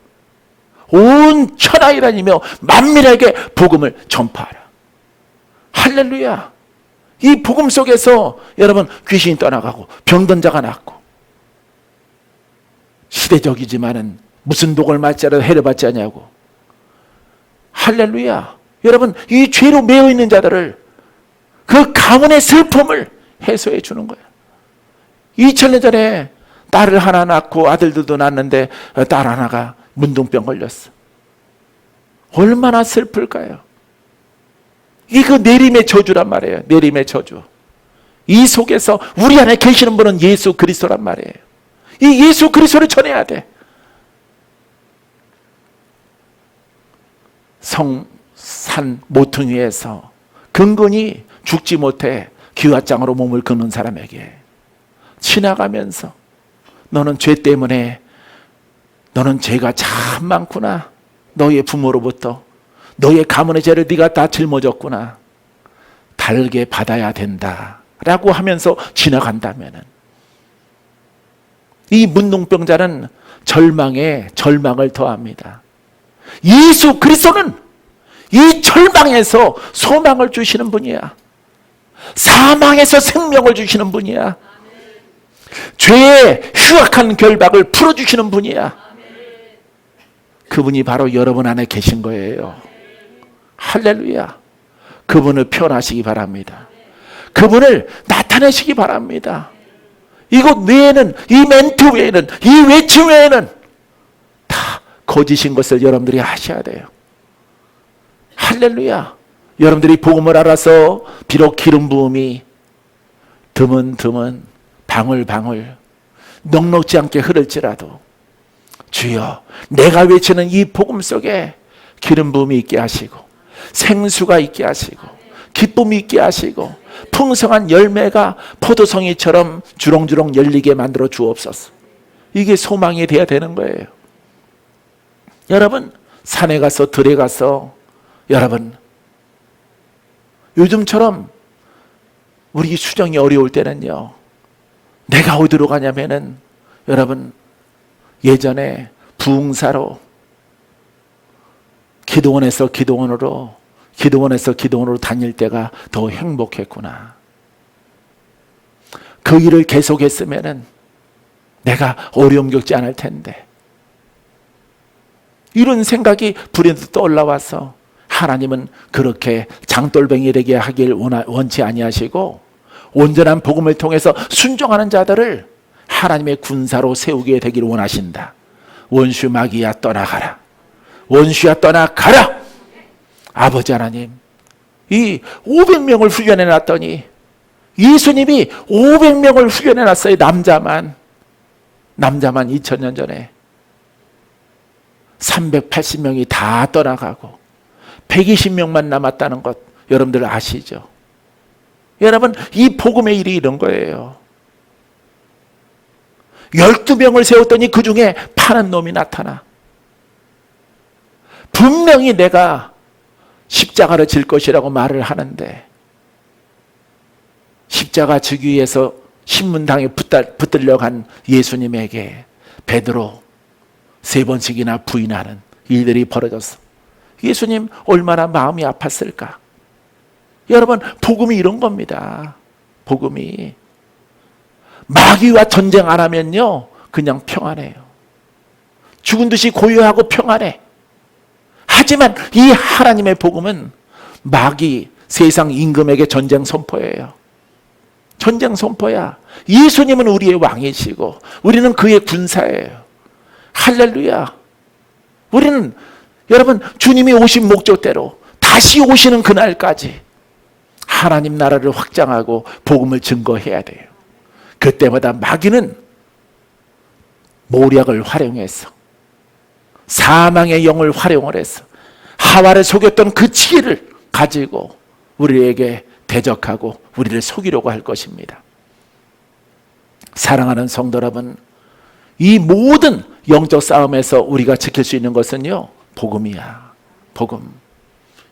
온 천하이라니며 만민에게 복음을 전파하라. 할렐루야. 이 복음 속에서 여러분 귀신이 떠나가고 병든 자가 낫고, 시대적이지만은 무슨 독을 맞자라도 해를 받지 않냐고. 할렐루야. 여러분 이 죄로 매여 있는 자들을 그 가문의 슬픔을 해소해 주는 거야. 2000년 전에 딸을 하나 낳고 아들들도 낳았는데 딸 하나가 문둥병 걸렸어. 얼마나 슬플까요? 이게 그 내림의 저주란 말이에요. 내림의 저주. 이 속에서 우리 안에 계시는 분은 예수 그리스도란 말이에요. 이 예수 그리스도를 전해야 돼. 성산 모퉁이에서 근근히 죽지 못해 기와장으로 몸을 긋는 사람에게 지나가면서 너는 죄 때문에 너는 죄가 참 많구나. 너의 부모로부터 너의 가문의 죄를 네가 다 짊어졌구나. 달게 받아야 된다 라고 하면서 지나간다면은 이 문둥병자는 절망에 절망을 더합니다. 예수 그리스도는 이 절망에서 소망을 주시는 분이야. 사망에서 생명을 주시는 분이야. 죄의 흉악한 결박을 풀어주시는 분이야. 그분이 바로 여러분 안에 계신 거예요. 할렐루야. 그분을 표현하시기 바랍니다. 그분을 나타내시기 바랍니다. 이것 외에는, 이 멘트 외에는, 이 외침 외에는 다 거짓인 것을 여러분들이 아셔야 돼요. 할렐루야. 여러분들이 복음을 알아서 비록 기름 부음이 드문드문 방울방울 넉넉지 않게 흐를지라도 주여 내가 외치는 이 복음 속에 기름 부음이 있게 하시고 생수가 있게 하시고 기쁨이 있게 하시고 풍성한 열매가 포도송이처럼 주렁주렁 열리게 만들어 주옵소서. 이게 소망이 돼야 되는 거예요. 여러분 산에 가서 들에 가서 여러분 요즘처럼 우리 수정이 어려울 때는요, 내가 어디로 가냐면은 여러분 예전에 부흥사로 기도원에서 기도원으로 다닐 때가 더 행복했구나. 그 일을 계속했으면은 내가 어려움 겪지 않을 텐데. 이런 생각이 불현듯 떠올라와서 하나님은 그렇게 장돌뱅이 되게 하길 원치 아니하시고 온전한 복음을 통해서 순종하는 자들을 하나님의 군사로 세우게 되기를 원하신다. 원수 마귀야 떠나가라. 원수야 떠나가라. 아버지 하나님, 이 500명을 훈련해 놨더니 예수님이 500명을 훈련해 놨어요. 남자만 2000년 전에 380명이 다 떠나가고 120명만 남았다는 것 여러분들 아시죠? 여러분, 이 복음의 일이 이런 거예요. 12명을 세웠더니 그 중에 파는 놈이 나타나. 분명히 내가 십자가를 질 것이라고 말을 하는데 십자가 지기 위해서 신문당에 붙들려 간 예수님에게 베드로 3번씩이나 부인하는 일들이 벌어졌어. 예수님 얼마나 마음이 아팠을까? 여러분, 복음이 이런 겁니다. 복음이 마귀와 전쟁 안 하면요 그냥 평안해요. 죽은 듯이 고요하고 평안해. 하지만 이 하나님의 복음은 마귀 세상 임금에게 전쟁 선포예요. 전쟁 선포야. 예수님은 우리의 왕이시고 우리는 그의 군사예요. 할렐루야. 우리는 여러분 주님이 오신 목적대로 다시 오시는 그날까지 하나님 나라를 확장하고 복음을 증거해야 돼요. 그때마다 마귀는 모략을 활용해서 사망의 영을 활용을 해서 하와를 속였던 그 지혜를 가지고 우리에게 대적하고 우리를 속이려고 할 것입니다. 사랑하는 성도 여러분, 이 모든 영적 싸움에서 우리가 지킬 수 있는 것은요 복음이야. 복음.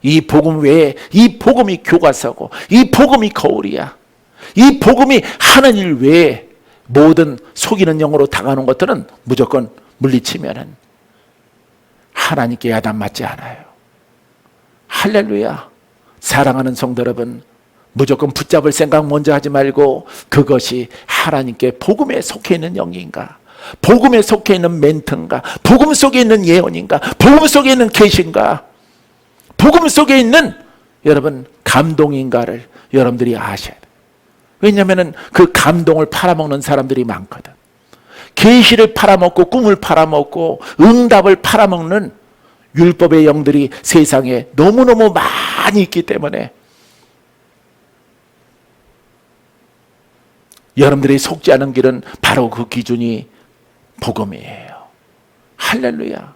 이 복음 외에 이 복음이 교과서고 이 복음이 거울이야. 이 복음이 하는 일 외에 모든 속이는 영으로 당하는 것들은 무조건 물리치면은 하나님께 야단 맞지 않아요. 할렐루야. 사랑하는 성도 여러분, 무조건 붙잡을 생각 먼저 하지 말고 그것이 하나님께 복음에 속해 있는 영인가, 복음에 속해 있는 멘트인가, 복음 속에 있는 예언인가, 복음 속에 있는 계신가, 복음 속에 있는 여러분 감동인가를 여러분들이 아셔야 돼요. 왜냐하면 그 감동을 팔아먹는 사람들이 많거든. 계시를 팔아먹고 꿈을 팔아먹고 응답을 팔아먹는 율법의 영들이 세상에 너무너무 많이 있기 때문에 여러분들이 속지 않은 길은 바로 그 기준이 복음이에요. 할렐루야.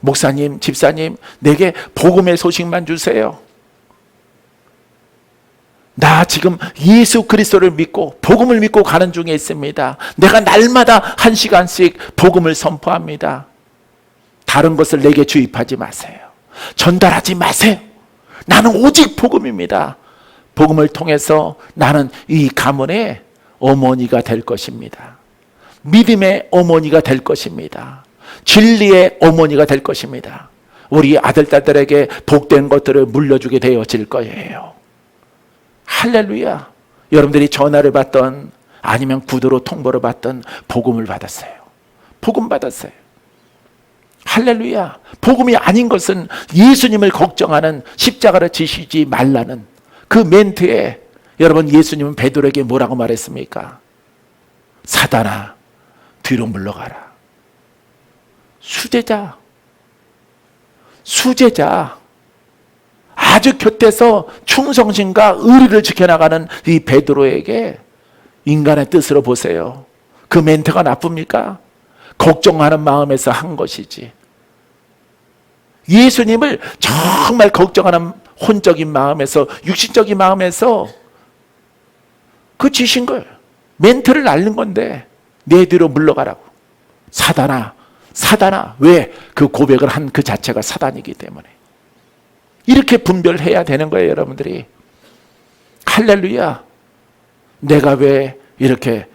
목사님, 집사님, 내게 복음의 소식만 주세요. 나 지금 예수 그리스도를 믿고 복음을 믿고 가는 중에 있습니다. 내가 날마다 1시간씩 복음을 선포합니다. 다른 것을 내게 주입하지 마세요. 전달하지 마세요. 나는 오직 복음입니다. 복음을 통해서 나는 이 가문의 어머니가 될 것입니다. 믿음의 어머니가 될 것입니다. 진리의 어머니가 될 것입니다. 우리 아들, 딸들에게 복된 것들을 물려주게 되어질 거예요. 할렐루야. 여러분들이 전화를 받던 아니면 구두로 통보를 받던 복음을 받았어요. 복음 받았어요. 할렐루야. 복음이 아닌 것은 예수님을 걱정하는 십자가를 지시지 말라는 그 멘트에 여러분 예수님은 베드로에게 뭐라고 말했습니까? 사단아, 뒤로 물러가라. 수제자. 아주 곁에서 충성심과 의리를 지켜나가는 이 베드로에게 인간의 뜻으로 보세요. 그 멘트가 나쁩니까? 걱정하는 마음에서 한 것이지. 예수님을 정말 걱정하는 혼적인 마음에서, 육신적인 마음에서 그 지신 걸 멘트를 날린 건데 내 뒤로 물러가라고. 사단아. 왜? 그 고백을 한 그 자체가 사단이기 때문에. 이렇게 분별해야 되는 거예요, 여러분들이. 할렐루야. 내가 왜 이렇게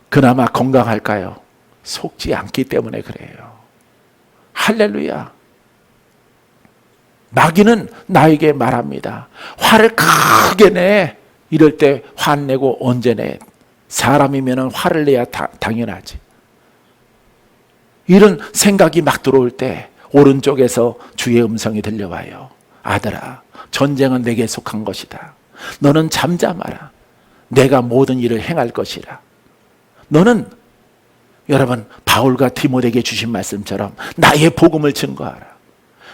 그나마 건강할까요? 속지 않기 때문에 그래요. 할렐루야. 마귀는 나에게 말합니다. 화를 크게 내. 이럴 때 화내고 언제 내? 사람이면 화를 내야 당연하지. 이런 생각이 막 들어올 때 오른쪽에서 주의 음성이 들려와요. 아들아, 전쟁은 내게 속한 것이다. 너는 잠잠하라. 내가 모든 일을 행할 것이라. 너는 여러분 바울과 디모데에게 주신 말씀처럼 나의 복음을 증거하라.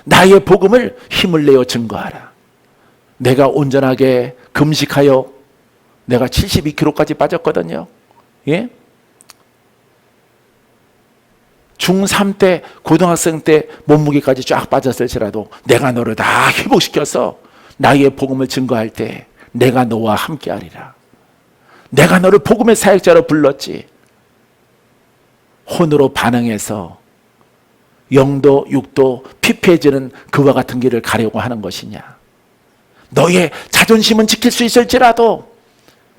나의 복음을 힘을 내어 증거하라. 내가 온전하게 금식하여 내가 72kg까지 빠졌거든요. 예? 중3 때 고등학생 때 몸무게까지 쫙 빠졌을지라도 내가 너를 다 회복시켜서 나의 복음을 증거할 때 내가 너와 함께하리라. 내가 너를 복음의 사역자로 불렀지. 혼으로 반응해서 영도 육도 피폐해지는 그와 같은 길을 가려고 하는 것이냐. 너의 자존심은 지킬 수 있을지라도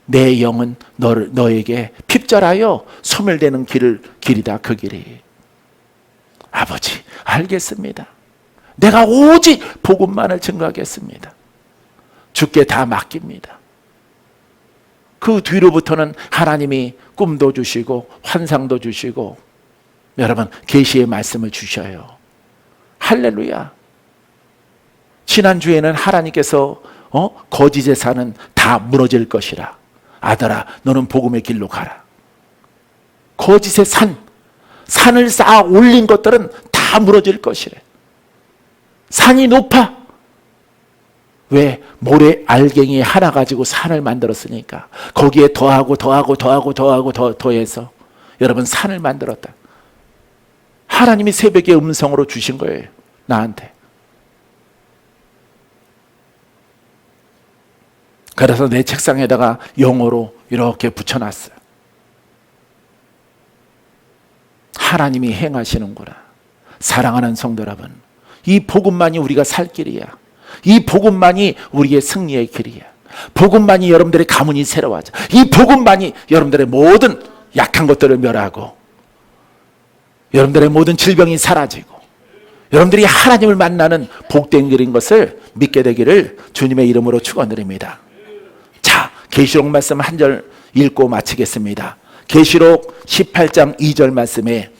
내 영은 너에게 핍절하여 소멸되는 길이다. 그 길이. 아버지 알겠습니다. 내가 오직 복음만을 증거하겠습니다. 주께 다 맡깁니다. 그 뒤로부터는 하나님이 꿈도 주시고 환상도 주시고 여러분 계시의 말씀을 주셔요. 할렐루야. 지난주에는 하나님께서 거짓 제사는 다 무너질 것이라. 아들아 너는 복음의 길로 가라. 거짓의 산을 쌓아 올린 것들은 다 무너질 것이래. 산이 높아. 왜? 모래 알갱이 하나 가지고 산을 만들었으니까 거기에 더해서 여러분 산을 만들었다. 하나님이 새벽에 음성으로 주신 거예요. 나한테. 그래서 내 책상에다가 영어로 이렇게 붙여놨어요. 하나님이 행하시는구나. 사랑하는 성도 여러분, 이 복음만이 우리가 살 길이야. 이 복음만이 우리의 승리의 길이야. 복음만이 여러분들의 가문이 새로워져. 이 복음만이 여러분들의 모든 약한 것들을 멸하고 여러분들의 모든 질병이 사라지고 여러분들이 하나님을 만나는 복된 길인 것을 믿게 되기를 주님의 이름으로 축원드립니다. 자, 계시록 말씀 한 절 읽고 마치겠습니다. 계시록 18장 2절 말씀에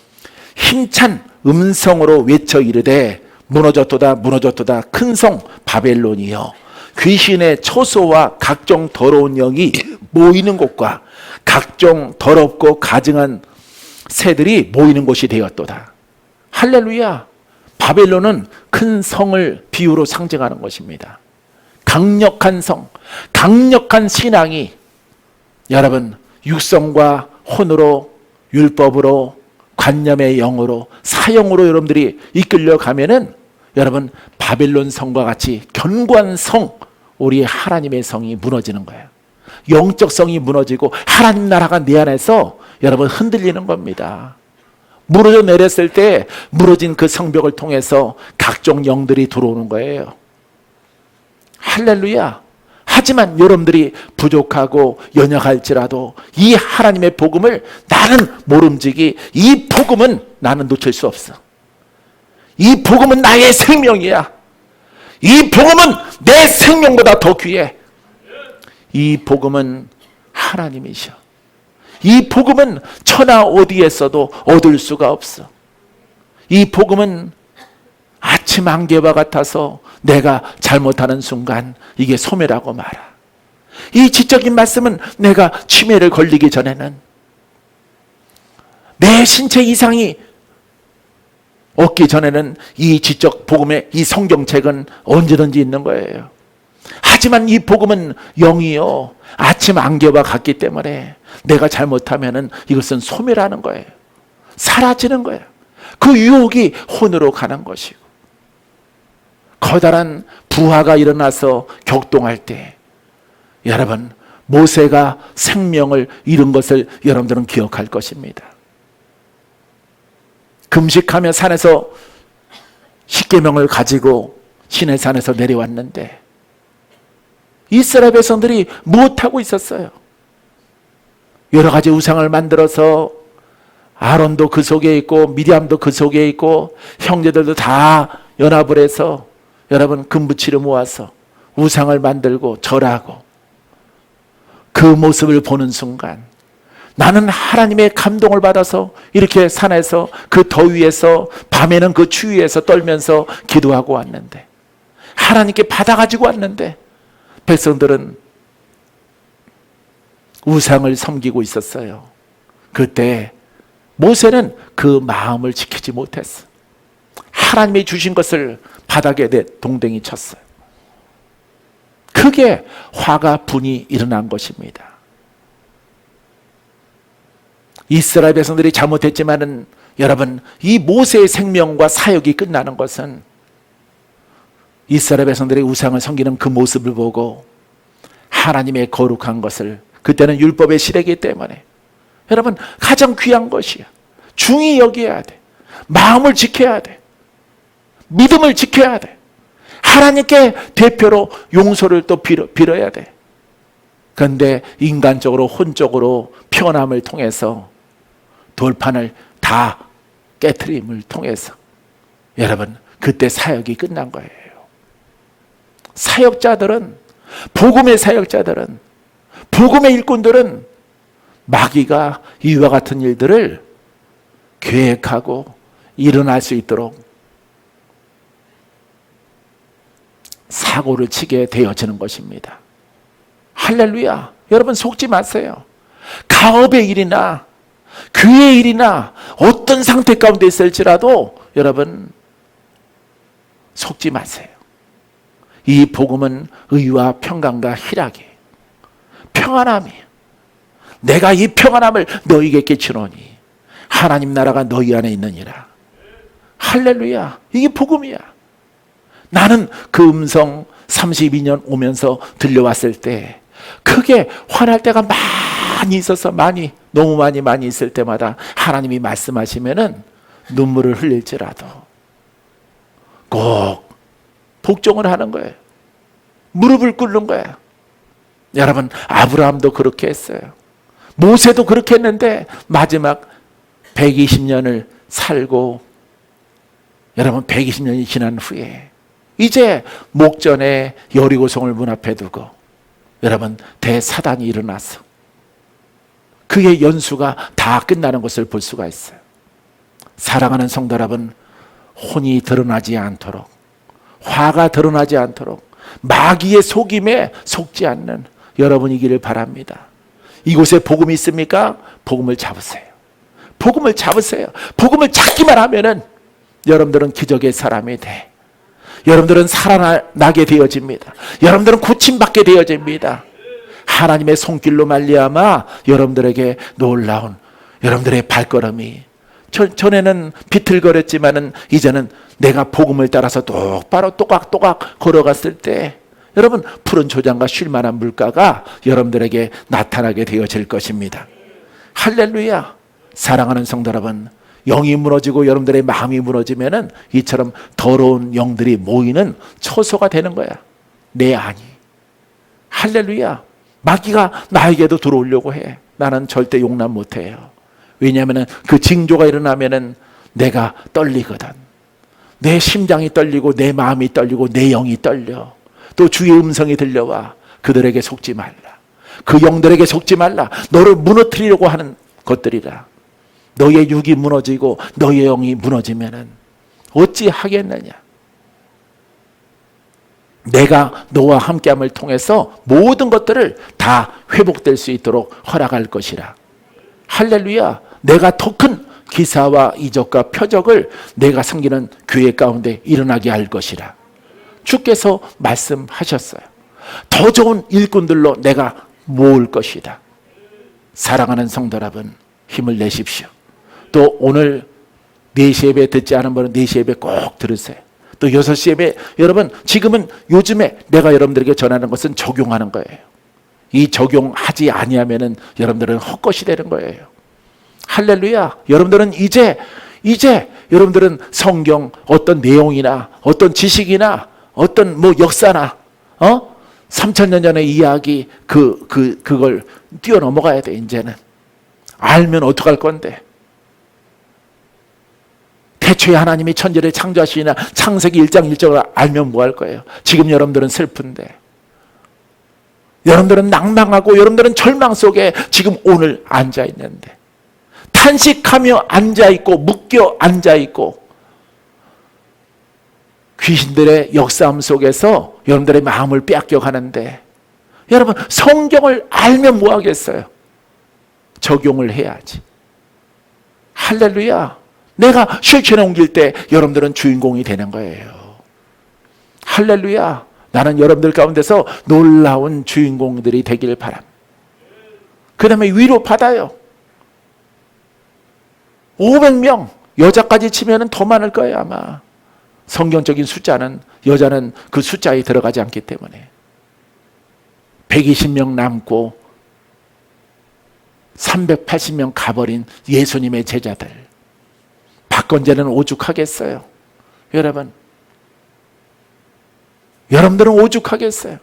힘찬 음성으로 외쳐 이르되 무너졌도다 무너졌도다 큰 성 바벨론이여 귀신의 처소와 각종 더러운 영이 모이는 곳과 각종 더럽고 가증한 새들이 모이는 곳이 되었도다. 할렐루야. 바벨론은 큰 성을 비유로 상징하는 것입니다. 강력한 성, 강력한 신앙이 여러분 육성과 혼으로 율법으로 관념의 영으로 사형으로 여러분들이 이끌려 가면은 여러분 바벨론 성과 같이 견고한 성, 우리 하나님의 성이 무너지는 거예요. 영적 성이 무너지고 하나님 나라가 내 안에서 여러분 흔들리는 겁니다. 무너져 내렸을 때 무너진 그 성벽을 통해서 각종 영들이 들어오는 거예요. 할렐루야. 하지만 여러분들이 부족하고 연약할지라도 이 하나님의 복음을 나는 모름지기 이 복음은 나는 놓칠 수 없어. 이 복음은 나의 생명이야. 이 복음은 내 생명보다 더 귀해. 이 복음은 하나님이셔. 이 복음은 천하 어디에서도 얻을 수가 없어. 이 복음은 아침 안개와 같아서 내가 잘못하는 순간 이게 소멸하고 말아. 이 지적인 말씀은 내가 치매를 걸리기 전에는 내 신체 이상이 없기 전에는 이 지적 복음의 이 성경책은 언제든지 있는 거예요. 하지만 이 복음은 영이요 아침 안개와 같기 때문에 내가 잘못하면은 이것은 소멸하는 거예요. 사라지는 거예요. 그 유혹이 혼으로 가는 것이고 커다란 부하가 일어나서 격동할 때 여러분 모세가 생명을 잃은 것을 여러분들은 기억할 것입니다. 금식하며 산에서 십계명을 가지고 시내산에서 내려왔는데 이스라엘 백성들이 무엇하고 있었어요? 여러 가지 우상을 만들어서 아론도 그 속에 있고 미디암도 그 속에 있고 형제들도 다 연합을 해서 여러분 금부치를 모아서 우상을 만들고 절하고 그 모습을 보는 순간 나는 하나님의 감동을 받아서 이렇게 산에서 그 더위에서 밤에는 그 추위에서 떨면서 기도하고 왔는데 하나님께 받아가지고 왔는데 백성들은 우상을 섬기고 있었어요. 그때 모세는 그 마음을 지키지 못했어. 하나님이 주신 것을 바닥에 동댕이 쳤어요. 크게 화가 분이 일어난 것입니다. 이스라엘 백성들이 잘못했지만은 여러분, 이 모세의 생명과 사역이 끝나는 것은 이스라엘 백성들이 우상을 섬기는 그 모습을 보고 하나님의 거룩한 것을, 그때는 율법의 시대이기 때문에 여러분, 가장 귀한 것이야. 중히 여겨야 돼. 마음을 지켜야 돼. 믿음을 지켜야 돼. 하나님께 대표로 용서를 또 빌어야 돼. 그런데 인간적으로 혼적으로 편함을 통해서 돌판을 다 깨트림을 통해서 여러분, 그때 사역이 끝난 거예요. 사역자들은, 복음의 사역자들은, 복음의 일꾼들은 마귀가 이와 같은 일들을 계획하고 일어날 수 있도록 사고를 치게 되어지는 것입니다. 할렐루야. 여러분, 속지 마세요. 가업의 일이나 교회의 일이나 어떤 상태 가운데 있을지라도 여러분, 속지 마세요. 이 복음은 의와 평강과 희락이, 평안함이, 내가 이 평안함을 너희에게 끼치노니 하나님 나라가 너희 안에 있느니라. 할렐루야. 이게 복음이야. 나는 그 음성 32년 오면서 들려왔을 때 크게 화날 때가 많이 있어서, 너무 많이 있을 때마다 하나님이 말씀하시면은 눈물을 흘릴지라도 꼭 복종을 하는 거예요. 무릎을 꿇는 거예요. 여러분, 아브라함도 그렇게 했어요. 모세도 그렇게 했는데 마지막 120년을 살고, 여러분, 120년이 지난 후에 이제 목전에 여리고성을 문 앞에 두고 여러분, 대사단이 일어나서 그의 연수가 다 끝나는 것을 볼 수가 있어요. 사랑하는 성도 여러분, 혼이 드러나지 않도록, 화가 드러나지 않도록 마귀의 속임에 속지 않는 여러분이기를 바랍니다. 이곳에 복음이 있습니까? 복음을 잡으세요. 복음을 잡으세요. 복음을 잡기만 하면은 여러분들은 기적의 사람이 돼. 여러분들은 살아나게 되어집니다. 여러분들은 고침받게 되어집니다. 하나님의 손길로 말미암아 여러분들에게 놀라운 여러분들의 발걸음이, 전에는 비틀거렸지만은 이제는 내가 복음을 따라서 똑바로 또각또각 걸어갔을 때 여러분, 푸른 초장과 쉴만한 물가가 여러분들에게 나타나게 되어질 것입니다. 할렐루야. 사랑하는 성도 여러분, 영이 무너지고 여러분들의 마음이 무너지면은 이처럼 더러운 영들이 모이는 처소가 되는 거야. 내 안이. 할렐루야. 마귀가 나에게도 들어오려고 해. 나는 절대 용납 못해요. 왜냐하면 그 징조가 일어나면은 내가 떨리거든. 내 심장이 떨리고 내 마음이 떨리고 내 영이 떨려. 또 주의 음성이 들려와. 그들에게 속지 말라. 그 영들에게 속지 말라. 너를 무너뜨리려고 하는 것들이라. 너의 육이 무너지고 너의 영이 무너지면은 어찌 하겠느냐. 내가 너와 함께함을 통해서 모든 것들을 다 회복될 수 있도록 허락할 것이라. 할렐루야. 내가 더 큰 기사와 이적과 표적을 내가 섬기는 교회 가운데 일어나게 할 것이라. 주께서 말씀하셨어요. 더 좋은 일꾼들로 내가 모을 것이다. 사랑하는 성도 여러분, 힘을 내십시오. 또 오늘 4시 예배 듣지 않은 분은 4시 예배 꼭 들으세요. 또 6시 예배, 여러분, 지금은 요즘에 내가 여러분들에게 전하는 것은 적용하는 거예요. 이 적용하지 아니하면은 여러분들은 헛것이 되는 거예요. 할렐루야. 여러분들은 이제 여러분들은 성경 어떤 내용이나 어떤 지식이나 어떤 역사나 3,000년 전의 이야기 그걸 뛰어넘어가야 돼. 이제는 알면 어떡할 건데. 태초에 하나님이 천지를 창조하시나 창세기 1장 1절을 알면 뭐 할 거예요? 지금 여러분들은 슬픈데, 여러분들은 낭망하고 여러분들은 절망 속에 지금 오늘 앉아 있는데, 탄식하며 앉아 있고 묶여 앉아 있고 귀신들의 역사함 속에서 여러분들의 마음을 빼앗겨 가는데, 여러분 성경을 알면 뭐 하겠어요? 적용을 해야지. 할렐루야. 내가 실천에 옮길 때 여러분들은 주인공이 되는 거예요. 할렐루야. 나는 여러분들 가운데서 놀라운 주인공들이 되길 바랍니다. 그 다음에 위로 받아요. 500명, 여자까지 치면 더 많을 거예요 아마. 성경적인 숫자는, 여자는 그 숫자에 들어가지 않기 때문에 120명 남고 380명 가버린 예수님의 제자들. 박건재는 오죽하겠어요. 여러분들은 오죽하겠어요.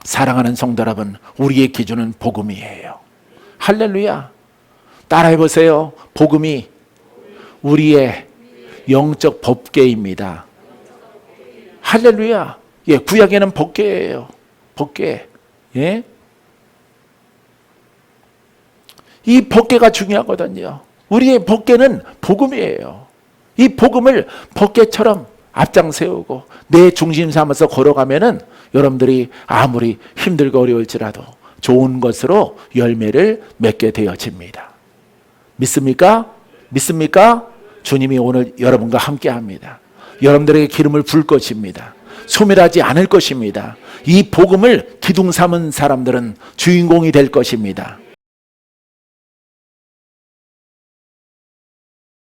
사랑하는 성도 여러분, 우리의 기준은 복음이에요. 할렐루야. 따라해 보세요. 복음이 우리의 영적 법궤입니다. 할렐루야. 예, 구약에는 법궤예요. 법궤. 예? 이 법궤가 중요하거든요. 우리의 법궤는 복음이에요. 이 복음을 법궤처럼 앞장 세우고 내 중심 삼아서 걸어가면은 여러분들이 아무리 힘들고 어려울지라도 좋은 것으로 열매를 맺게 되어집니다. 믿습니까? 믿습니까? 주님이 오늘 여러분과 함께 합니다. 여러분들에게 기름을 부을 것입니다. 소멸하지 않을 것입니다. 이 복음을 기둥 삼은 사람들은 주인공이 될 것입니다.